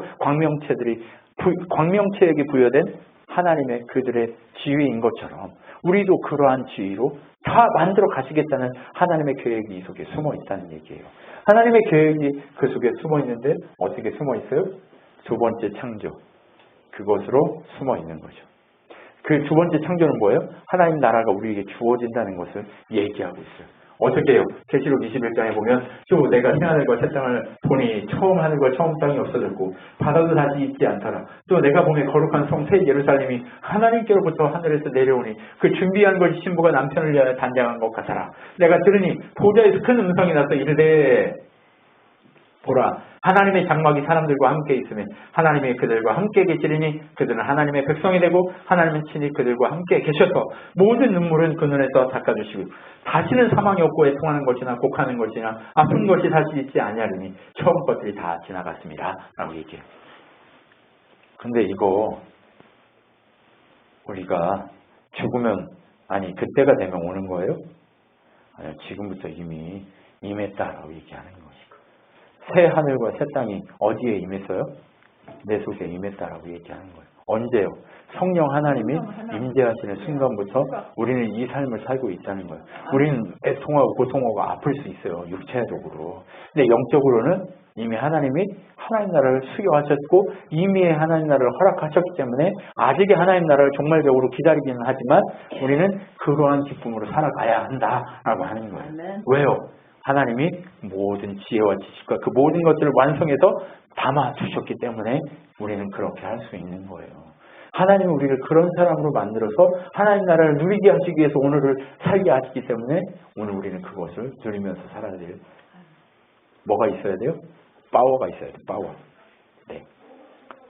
광명체에게 부여된 하나님의 그들의 지위인 것처럼 우리도 그러한 지위로 다 만들어 가시겠다는 하나님의 계획이 이 속에 숨어 있다는 얘기예요. 하나님의 계획이 그 속에 숨어 있는데 어떻게 숨어 있어요? 두 번째 창조. 그것으로 숨어 있는 거죠. 그 두 번째 창조는 뭐예요? 하나님 나라가 우리에게 주어진다는 것을 얘기하고 있어요. 어떻게 해요? 계시록 21장에 보면 또 내가 새하늘과 새 땅을 보니 처음 하늘과 처음 땅이 없어졌고 바다도 다시 있지 않더라. 또 내가 보니 거룩한 성 새 예루살렘이 하나님께로부터 하늘에서 내려오니 그 준비한 것이 신부가 남편을 위하여 단장한 것 같아라. 내가 들으니 보좌에서 큰 음성이 나서 이르되 보라 하나님의 장막이 사람들과 함께 있으면 하나님이 그들과 함께 계시리니 그들은 하나님의 백성이 되고 하나님은 친히 그들과 함께 계셔서 모든 눈물은 그 눈에서 닦아주시고 다시는 사망이 없고 애통하는 것이나 곡하는 것이나 아픈 것이 다시 있지 아니하리니 처음 것들이 다 지나갔습니다 라고 얘기해요. 근데 이거 우리가 죽으면 아니 그때가 되면 오는 거예요? 아니 지금부터 이미 임했다라고 얘기하는 것이고 새 하늘과 새 땅이 어디에 임했어요? 내 속에 임했다라고 얘기하는 거예요. 언제요? 성령 하나님이 임재하시는 순간부터 우리는 이 삶을 살고 있다는 거예요. 우리는 애통하고 고통하고 아플 수 있어요. 육체적으로. 근데 영적으로는 이미 하나님이 하나님 나라를 수여하셨고 이미 하나님 나라를 허락하셨기 때문에 아직의 하나님 나라를 종말적으로 기다리기는 하지만 우리는 그러한 기쁨으로 살아가야 한다라고 하는 거예요. 왜요? 하나님이 모든 지혜와 지식과 그 모든 것들을 완성해서 담아주셨기 때문에 우리는 그렇게 할 수 있는 거예요. 하나님은 우리를 그런 사람으로 만들어서 하나님 나라를 누리게 하시기 위해서 오늘을 살게 하시기 때문에 오늘 우리는 그것을 누리면서 살아야 돼요. 뭐가 있어야 돼요? 파워가 있어야 돼요. 파워. 네.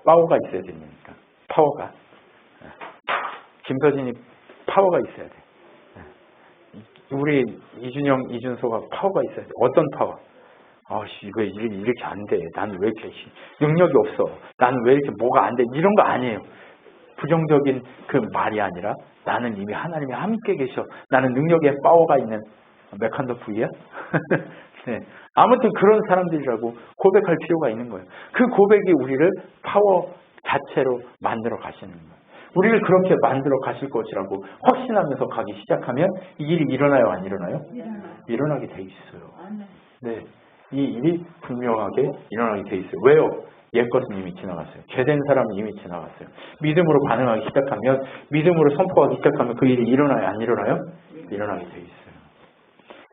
파워가 있어야 됩니까? 파워가. 김서진이 파워가 있어야 돼. 우리 이준영, 이준소가 파워가 있어야 돼. 어떤 파워? 이거 이렇게 안 돼. 난 왜 이렇게 능력이 없어. 난 왜 이렇게 뭐가 안 돼. 이런 거 아니에요. 부정적인 그 말이 아니라 나는 이미 하나님이 함께 계셔. 나는 능력에 파워가 있는 메칸더프이야? 네. 아무튼 그런 사람들이라고 고백할 필요가 있는 거예요. 그 고백이 우리를 파워 자체로 만들어 가시는 거예요. 우리를 그렇게 만들어 가실 것이라고 확신하면서 가기 시작하면 이 일이 일어나요? 안 일어나요? 일어나게 돼 있어요. 네, 이 일이 분명하게 일어나게 돼 있어요. 왜요? 옛것은 이미 지나갔어요. 죄된 사람은 이미 지나갔어요. 믿음으로 반응하기 시작하면 믿음으로 선포하기 시작하면 그 일이 일어나요? 안 일어나요? 일어나게 돼 있어요.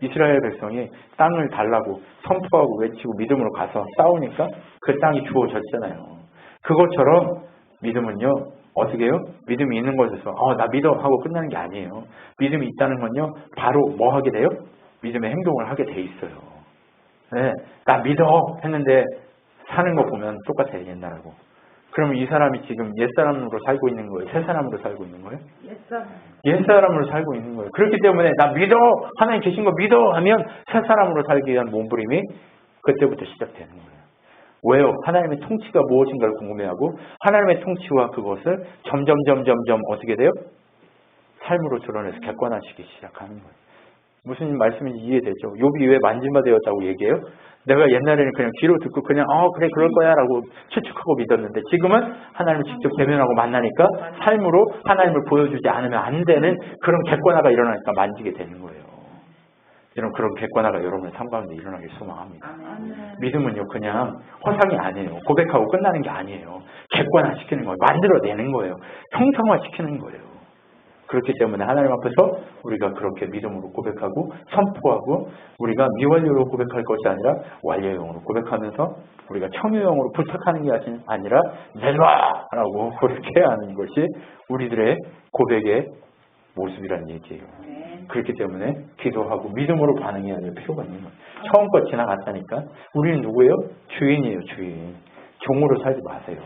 이스라엘 백성이 땅을 달라고 선포하고 외치고 믿음으로 가서 싸우니까 그 땅이 주어졌잖아요. 그것처럼 믿음은요. 어떻게 해요? 믿음이 있는 것에서 나 믿어 하고 끝나는 게 아니에요. 믿음이 있다는 건요. 바로 뭐 하게 돼요? 믿음의 행동을 하게 돼 있어요. 네, 나 믿어 했는데 사는 거 보면 똑같아요. 옛날하고. 그러면 이 사람이 지금 옛사람으로 살고 있는 거예요? 새사람으로 살고 있는 거예요? 옛사람으로 살고 있는 거예요. 그렇기 때문에 나 믿어! 하나님 계신 거 믿어! 하면 새사람으로 살기 위한 몸부림이 그때부터 시작되는 거예요. 왜요? 하나님의 통치가 무엇인가를 궁금해하고 하나님의 통치와 그것을 점점 어떻게 돼요? 삶으로 드러내서 객관화시키기 시작하는 거예요. 무슨 말씀인지 이해되죠? 욥이 왜 만진바되었다고 얘기해요? 내가 옛날에는 그냥 귀로 듣고 그냥 그래 그럴 거야 라고 추측하고 믿었는데 지금은 하나님을 직접 대면하고 만나니까 삶으로 하나님을 보여주지 않으면 안 되는 그런 객관화가 일어나니까 만지게 되는 거예요. 여러분 그런 객관화가 여러분의 삶 가운데 일어나길 소망합니다. 믿음은요 그냥 허상이 아니에요. 고백하고 끝나는 게 아니에요. 객관화시키는 거예요. 만들어내는 거예요. 형상화시키는 거예요. 그렇기 때문에 하나님 앞에서 우리가 그렇게 믿음으로 고백하고 선포하고 우리가 미완료로 고백할 것이 아니라 완료형으로 고백하면서 우리가 청유형으로 부탁하는 게 아니라 내놔라고 그렇게 하는 것이 우리들의 고백의 모습이라는 얘기예요. 그렇기 때문에 기도하고 믿음으로 반응해야 될 필요가 있는 거예요. 처음 것 지나갔다니까. 우리는 누구예요? 주인이에요. 주인. 종으로 살지 마세요.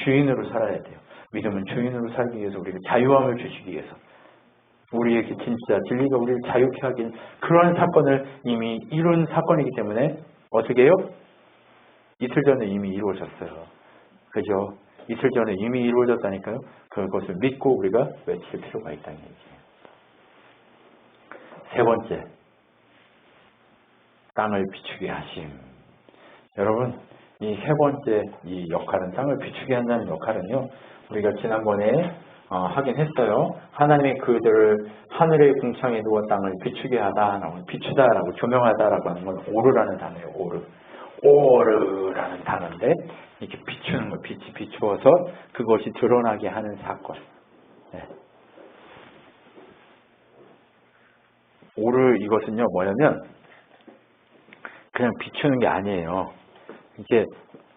주인으로 살아야 돼요. 믿음은 주인으로 살기 위해서 우리에게 자유함을 주시기 위해서 우리에게 진짜 진리가 우리를 자유케 하긴 그러한 사건을 이미 이룬 사건이기 때문에 어떻게 해요? 이틀 전에 이미 이루어졌어요. 그죠? 이틀 전에 이미 이루어졌다니까요. 그것을 믿고 우리가 외칠 필요가 있다는 얘기예요. 세 번째, 땅을 비추게 하심. 여러분, 이 세 번째 이 역할은, 땅을 비추게 한다는 역할은요, 우리가 지난번에 하긴 했어요. 하나님이 그들을 하늘의 궁창에 두어 땅을 비추게 하다라고, 비추다라고, 조명하다라고 하는 건 오르라는 단어예요. 오르라는 단어인데, 이렇게 비추는 거, 빛이 비추어서 그것이 드러나게 하는 사건. 네. 오르, 이것은요 뭐냐면 그냥 비추는 게 아니에요. 이게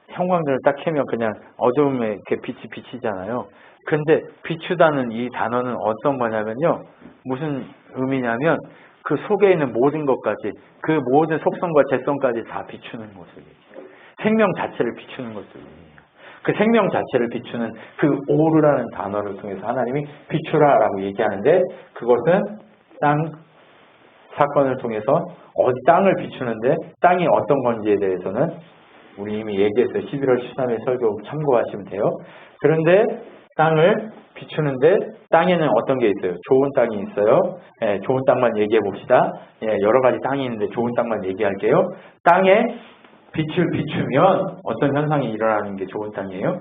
형광등을 딱 켜면 그냥 어두움에 이렇게 빛이 비치잖아요. 근데 비추다는 이 단어는 어떤 거냐면요, 무슨 의미냐면 그 속에 있는 모든 것까지, 그 모든 속성과 재성까지 다 비추는 것을 얘기해요. 생명 자체를 비추는 것을 얘기해요. 그 생명 자체를 비추는 그 오르라는 단어를 통해서 하나님이 비추라라고 얘기하는데, 그것은 땅 사건을 통해서 땅을 비추는데, 땅이 어떤 건지에 대해서는 우리 이미 얘기했어요. 11월 13일 설교 참고하시면 돼요. 그런데 땅을 비추는데 땅에는 어떤 게 있어요? 좋은 땅이 있어요. 예, 좋은 땅만 얘기해 봅시다. 예, 여러 가지 땅이 있는데 좋은 땅만 얘기할게요. 땅에 빛을 비추면 어떤 현상이 일어나는 게 좋은 땅이에요?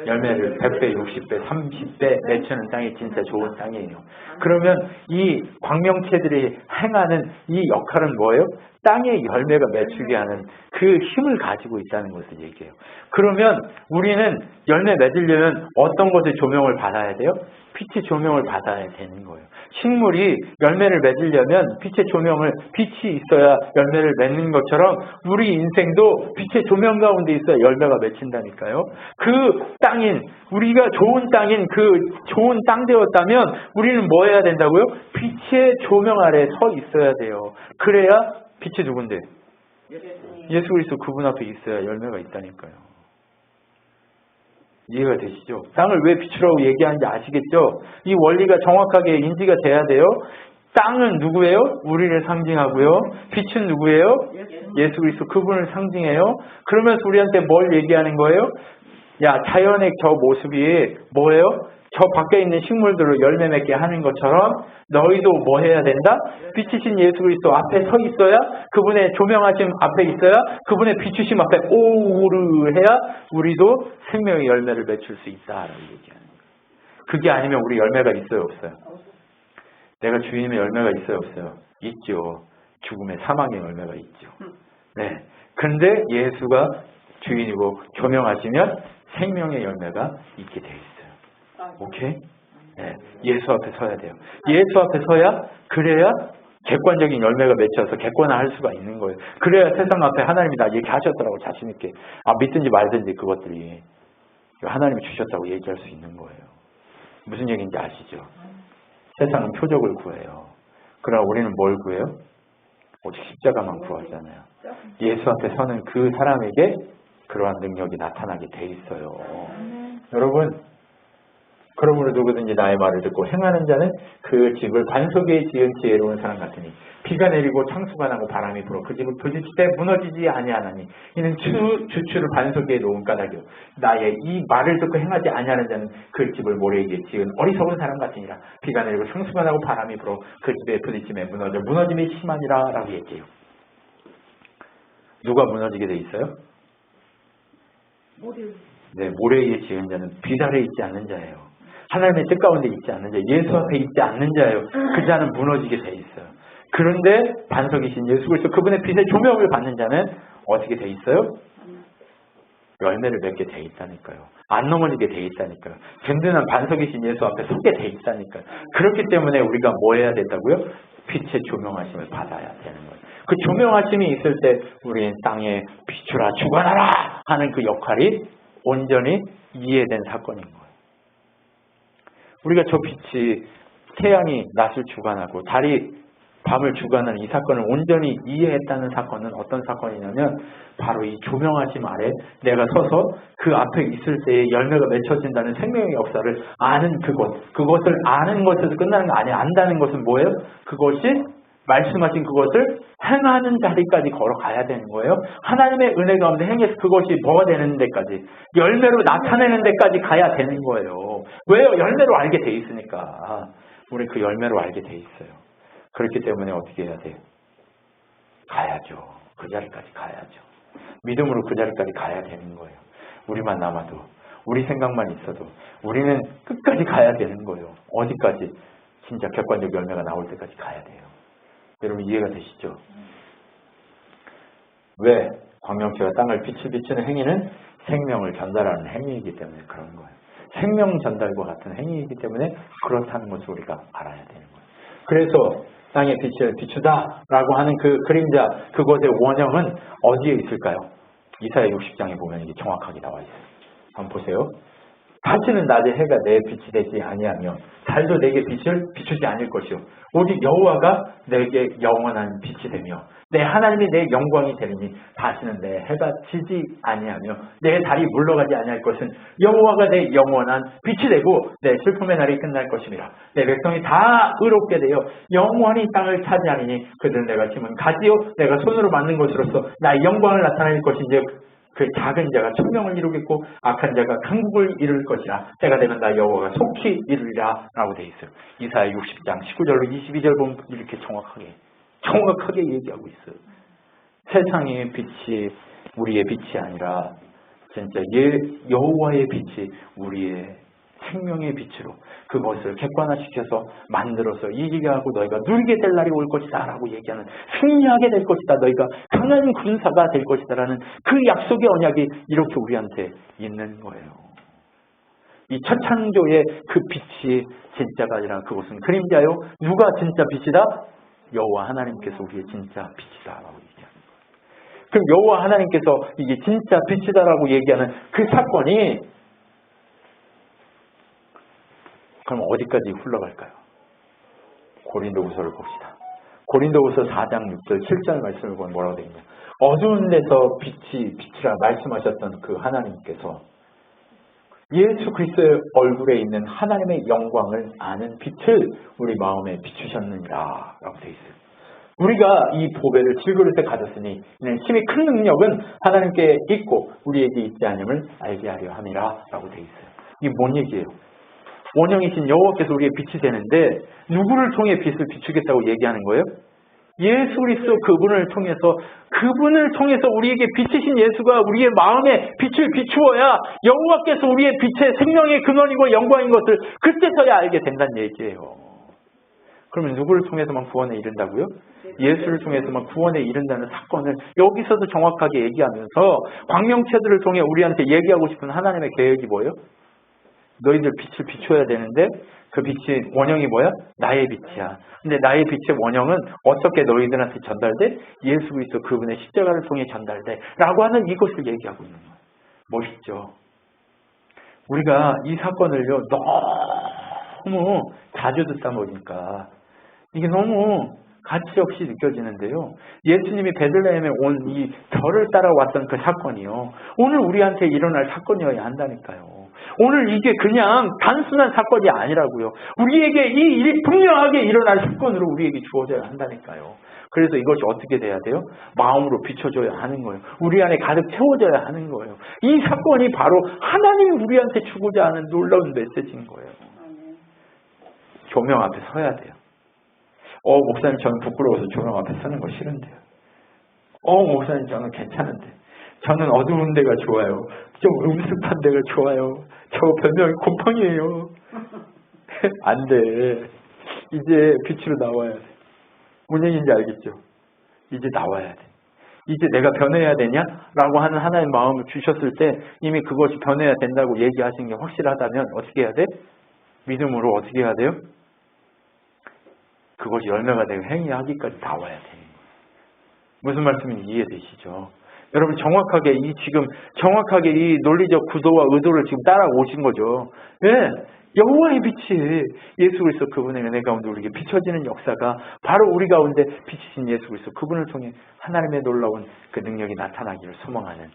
열매를 100배, 60배, 30배 맺히는 땅이 진짜 좋은 땅이에요. 그러면 이 광명체들이 행하는 이 역할은 뭐예요? 땅에 열매가 맺히게 하는 그 힘을 가지고 있다는 것을 얘기해요. 그러면 우리는 열매 맺으려면 어떤 것의 조명을 받아야 돼요? 빛의 조명을 받아야 되는 거예요. 식물이 열매를 맺으려면 빛의 조명을, 빛이 있어야 열매를 맺는 것처럼 우리 인생도 빛의 조명 가운데 있어야 열매가 맺힌다니까요. 그 땅인, 우리가 좋은 땅인 그 좋은 땅 되었다면 우리는 뭐 해야 된다고요? 빛의 조명 아래 서 있어야 돼요. 그래야 빛이 누군데? 예수 그리스도, 그분 앞에 있어야 열매가 있다니까요. 이해가 되시죠? 땅을 왜 비추라고 얘기하는지 아시겠죠? 이 원리가 정확하게 인지가 돼야 돼요. 땅은 누구예요? 우리를 상징하고요. 빛은 누구예요? 예수 그리스도, 그분을 상징해요. 그러면서 우리한테 뭘 얘기하는 거예요? 야, 자연의 저 모습이 뭐예요? 저 밖에 있는 식물들로 열매 맺게 하는 것처럼 너희도 뭐 해야 된다? 빛이신 예수 그리스도 앞에 서 있어야, 그분의 조명하심 앞에 있어야, 그분의 비추심 앞에 오르 해야 우리도 생명의 열매를 맺힐 수 있다라고 얘기하는 거예요. 그게 아니면 우리 열매가 있어요, 없어요? 내가 주님의 열매가 있어요, 없어요? 있죠. 죽음의 사망의 열매가 있죠. 네. 근데 예수가 주인이고 조명하시면 생명의 열매가 있게 돼 있어요. 오케이? 네. 예수 앞에 서야 돼요. 예수 앞에 서야, 그래야 객관적인 열매가 맺혀서 객관화할 수가 있는 거예요. 그래야 세상 앞에 하나님이 나 얘기하셨더라고 자신있게, 믿든지 말든지 그것들이 하나님이 주셨다고 얘기할 수 있는 거예요. 무슨 얘기인지 아시죠? 세상은 표적을 구해요. 그러나 우리는 뭘 구해요? 오직 십자가만 구하잖아요. 예수 앞에 서는 그 사람에게 그러한 능력이 나타나게 돼 있어요. 여러분, 그러므로 누구든지 나의 말을 듣고 행하는 자는 그 집을 반석에 지은 지혜로운 사람 같으니 비가 내리고 창수가 나고 바람이 불어 그 집을 부딪힐 때 무너지지 아니하나니 이는 주추를 반석에 놓은 까닭이요 나의 이 말을 듣고 행하지 아니하는 자는 그 집을 모래 위에 지은 어리석은 사람 같으니라. 비가 내리고 창수가 나고 바람이 불어 그 집에 부딪힘에 무너짐이 심하니라 라고 얘기해요. 누가 무너지게 돼 있어요? 네, 모래 위에 지은 자는 빛 아래 있지 않는 자예요. 하나님의 뜻 가운데 있지 않는 자, 예수 앞에 있지 않는 자예요. 그 자는 무너지게 돼 있어요. 그런데 반석이신 예수 그리스도, 그분의 빛의 조명을 받는 자는 어떻게 돼 있어요? 열매를 맺게 돼 있다니까요. 안 넘어지게 돼 있다니까요. 든든한 반석이신 예수 앞에 서게 돼 있다니까요. 그렇기 때문에 우리가 뭐 해야 된다고요? 빛의 조명하심을 받아야 되는 거예요. 그 조명하심이 있을 때 우리는 땅에 비추라 주관하라 하는 그 역할이 온전히 이해된 사건인 거예요. 우리가 저 빛이, 태양이 낮을 주관하고 달이 밤을 주관하는 이 사건을 온전히 이해했다는 사건은 어떤 사건이냐면 바로 이 조명하심 아래 내가 서서 그 앞에 있을 때에 열매가 맺혀진다는 생명의 역사를 아는 그것을 아는 것에서 끝나는 거 아니에요. 안다는 것은 뭐예요? 그것이 말씀하신 그것을 행하는 자리까지 걸어가야 되는 거예요. 하나님의 은혜 가운데 행해서 그것이 뭐가 되는 데까지, 열매로 나타내는 데까지 가야 되는 거예요. 왜요? 열매로 알게 돼 있으니까. 우리 그 열매로 알게 돼 있어요. 그렇기 때문에 어떻게 해야 돼요? 가야죠. 그 자리까지 가야죠. 믿음으로 그 자리까지 가야 되는 거예요. 우리만 남아도, 우리 생각만 있어도 우리는 끝까지 가야 되는 거예요. 어디까지? 진짜 객관적 열매가 나올 때까지 가야 돼요. 여러분 이해가 되시죠? 왜? 광명체가 땅을 빛을 비추는 행위는 생명을 전달하는 행위이기 때문에 그런 거예요. 생명 전달과 같은 행위이기 때문에 그렇다는 것을 우리가 알아야 되는 거예요. 그래서 땅의 빛을 비추다라고 하는 그 그림자, 그것의 원형은 어디에 있을까요? 이사야 60장에 보면 이게 정확하게 나와 있어요. 한번 보세요. 다시는 낮에 해가 내 빛이 되지 아니하며 달도 내게 빛을 비추지 않을 것이요 오직 여호와가 내게 영원한 빛이 되며 내 하나님이 내 영광이 되리니 다시는 내 해가 지지 아니하며 내 달이 물러가지 아니할 것은 여호와가 내 영원한 빛이 되고 내 슬픔의 날이 끝날 것임이라. 내 백성이 다 의롭게 되어 영원히 땅을 차지하리니 그들은 내가 심은 가지요 내가 손으로 만든 것으로서 나의 영광을 나타낼 것인즉 그 작은 자가 천명을 이루겠고 악한 자가 강국을 이룰 것이라. 때가 되면 나 여호와가 속히 이루리라 라고 되어 있어요. 이사야 60장 19절로 22절 보면 이렇게 정확하게 얘기하고 있어요. 세상의 빛이 우리의 빛이 아니라 진짜 여호와의 빛이 우리의 생명의 빛으로 그것을 객관화시켜서 만들어서 이기게 하고 너희가 누리게 될 날이 올 것이다 라고 얘기하는, 승리하게 될 것이다, 너희가 강한 군사가 될 것이다 라는 그 약속의 언약이 이렇게 우리한테 있는 거예요. 이 첫 창조의 그 빛이 진짜가 아니라 그것은 그림자요. 누가 진짜 빛이다? 여호와 하나님께서 우리의 진짜 빛이다 라고 얘기하는 거예요. 그럼 여호와 하나님께서 이게 진짜 빛이다 라고 얘기하는 그 사건이 그럼 어디까지 흘러갈까요? 고린도후서를 봅시다. 고린도후서 4장 6절 7절 말씀을 보면 뭐라고 되어 있냐. 어두운 데서 빛이라 말씀하셨던 그 하나님께서 예수 그리스도의 얼굴에 있는 하나님의 영광을 아는 빛을 우리 마음에 비추셨느니라 라고 되어 있어요. 우리가 이 보배를 질그릇에 가졌으니 이는 힘이 큰 능력은 하나님께 있고 우리에게 있지 않음을 알게 하려 함이라 라고 되어 있어요. 이게 뭔 얘기예요? 원형이신 여호와께서 우리의 빛이 되는데 누구를 통해 빛을 비추겠다고 얘기하는 거예요? 예수 그리스도 그분을 통해서 우리에게 빛이신 예수가 우리의 마음에 빛을 비추어야 여호와께서 우리의 빛의 생명의 근원이고 영광인 것을 그때서야 알게 된다는 얘기예요. 그러면 누구를 통해서만 구원에 이른다고요? 예수를 통해서만 구원에 이른다는 사건을 여기서도 정확하게 얘기하면서 광명체들을 통해 우리한테 얘기하고 싶은 하나님의 계획이 뭐예요? 너희들 빛을 비춰야 되는데 그 빛이 원형이 뭐야? 나의 빛이야. 근데 나의 빛의 원형은 어떻게 너희들한테 전달돼? 예수 그리스도 그분의 십자가를 통해 전달돼 라고 하는 이것을 얘기하고 있는 거예요. 멋있죠? 우리가 이 사건을요 너무 자주 듣다 보니까 이게 너무 가치 없이 느껴지는데요. 예수님이 베들레헴에 온 이 별을 따라왔던 그 사건이요. 오늘 우리한테 일어날 사건이어야 한다니까요. 오늘 이게 그냥 단순한 사건이 아니라고요. 우리에게 이 일이 분명하게 일어날 사건으로 우리에게 주어져야 한다니까요. 그래서 이것이 어떻게 돼야 돼요? 마음으로 비춰줘야 하는 거예요. 우리 안에 가득 채워져야 하는 거예요. 이 사건이 바로 하나님이 우리한테 주고자 하는 놀라운 메시지인 거예요. 조명 앞에 서야 돼요. 목사님 저는 부끄러워서 조명 앞에 서는 거 싫은데요. 목사님 저는 괜찮은데. 저는 어두운 데가 좋아요. 좀 음습한 데가 좋아요. 저 별명이 곰팡이에요. 안 돼. 이제 빛으로 나와야 돼. 뭔 얘기인지 알겠죠? 이제 나와야 돼. 이제 내가 변해야 되냐? 라고 하는 하나의 마음을 주셨을 때 이미 그것이 변해야 된다고 얘기하신 게 확실하다면 어떻게 해야 돼? 믿음으로 어떻게 해야 돼요? 그것이 열매가 되고 행위하기까지 나와야 되는 거예요. 무슨 말씀인지 이해되시죠? 여러분 정확하게 이 논리적 구도와 의도를 지금 따라오신 거죠. 왜? 여호와의 빛이 예수 그리스도 그분의 은혜 가운데 우리에게 비춰지는 역사가 바로 우리 가운데 빛이신 예수 그리스도 그분을 통해 하나님의 놀라운 그 능력이 나타나기를 소망하는,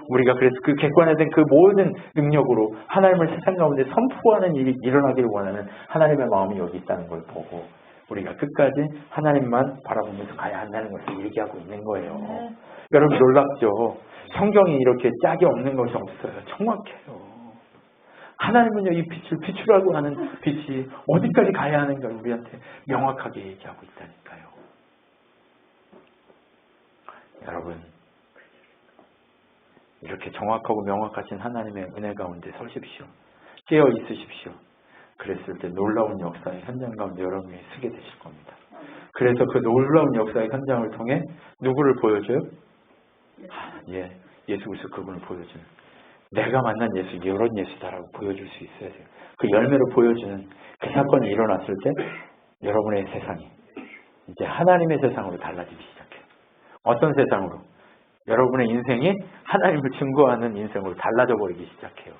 우리가 그래서 그 객관화된 그 모든 능력으로 하나님을 세상 가운데 선포하는 일이 일어나기를 원하는 하나님의 마음이 여기 있다는 걸 보고 우리가 끝까지 하나님만 바라보면서 가야 한다는 것을 얘기하고 있는 거예요. 여러분 놀랍죠? 성경이 이렇게 짝이 없는 것이 없어요. 정확해요. 하나님은요 이 빛을 비추라고 하는 빛이 어디까지 가야 하는가 우리한테 명확하게 얘기하고 있다니까요. 여러분, 이렇게 정확하고 명확하신 하나님의 은혜 가운데 서십시오. 깨어 있으십시오. 그랬을 때 놀라운 역사의 현장 가운데 여러분이 서게 되실 겁니다. 그래서 그 놀라운 역사의 현장을 통해 누구를 보여줘요? 예수 그리스도 그분을 보여주는, 내가 만난 예수, 이런 예수다라고 보여줄 수 있어야 돼요. 그 열매로 보여주는 그 사건이 일어났을 때 여러분의 세상이 이제 하나님의 세상으로 달라지기 시작해요. 어떤 세상으로? 여러분의 인생이 하나님을 증거하는 인생으로 달라져 버리기 시작해요.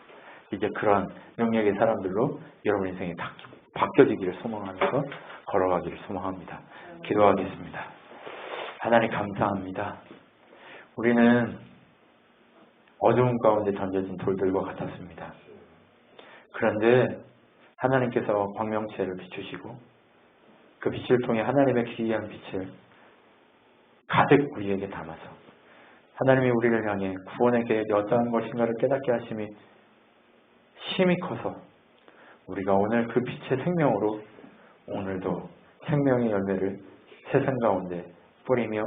이제 그러한 능력의 사람들로 여러분 인생이 바뀌어지기를 소망하면서 걸어가기를 소망합니다. 기도하겠습니다. 하나님 감사합니다. 우리는 어두운 가운데 던져진 돌들과 같았습니다. 그런데 하나님께서 광명체를 비추시고 그 빛을 통해 하나님의 기이한 빛을 가득 우리에게 담아서 하나님이 우리를 향해 구원의 계획이 어떠한 것인가를 깨닫게 하심이 힘이 커서 우리가 오늘 그 빛의 생명으로 오늘도 생명의 열매를 세상 가운데 뿌리며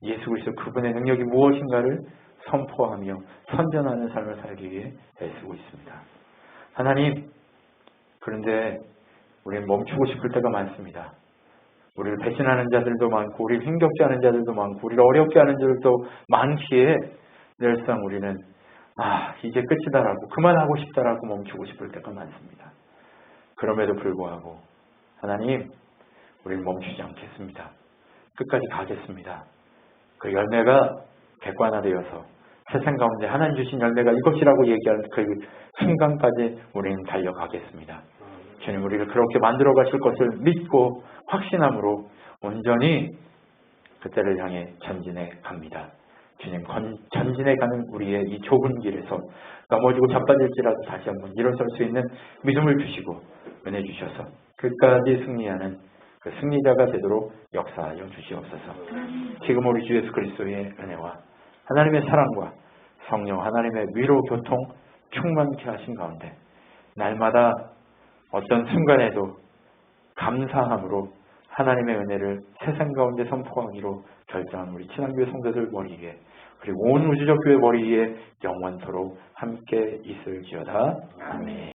예수 그리스도 그분의 능력이 무엇인가를 선포하며 선전하는 삶을 살기 위해 애쓰고 있습니다. 하나님, 그런데 우리는 멈추고 싶을 때가 많습니다. 우리를 배신하는 자들도 많고 우리를 힘겹게 하는 자들도 많고 우리를 어렵게 하는 자들도 많기에 늘상 우리는 이제 끝이다라고 그만하고 싶다라고 멈추고 싶을 때가 많습니다. 그럼에도 불구하고 하나님, 우리는 멈추지 않겠습니다. 끝까지 가겠습니다. 그 열매가 객관화되어서 세상 가운데 하나님 주신 열매가 이것이라고 얘기하는 그 순간까지 우리는 달려가겠습니다. 주님, 우리를 그렇게 만들어 가실 것을 믿고 확신함으로 온전히 그때를 향해 전진해 갑니다. 주님, 전진해 가는 우리의 이 좁은 길에서 넘어지고 자빠질지라도 다시 한번 일어설 수 있는 믿음을 주시고 은혜 주셔서 끝까지 승리하는 그 승리자가 되도록 역사하여 주시옵소서. 지금 우리 주 예수 그리스도의 은혜와 하나님의 사랑과 성령 하나님의 위로 교통 충만케 하신 가운데 날마다 어떤 순간에도 감사함으로 하나님의 은혜를 세상 가운데 선포하기로 결정한 우리 친환교회 성도들 머리 위에 그리고 온 우주적 교회 머리 위에 영원토록 함께 있을지어다. 아멘.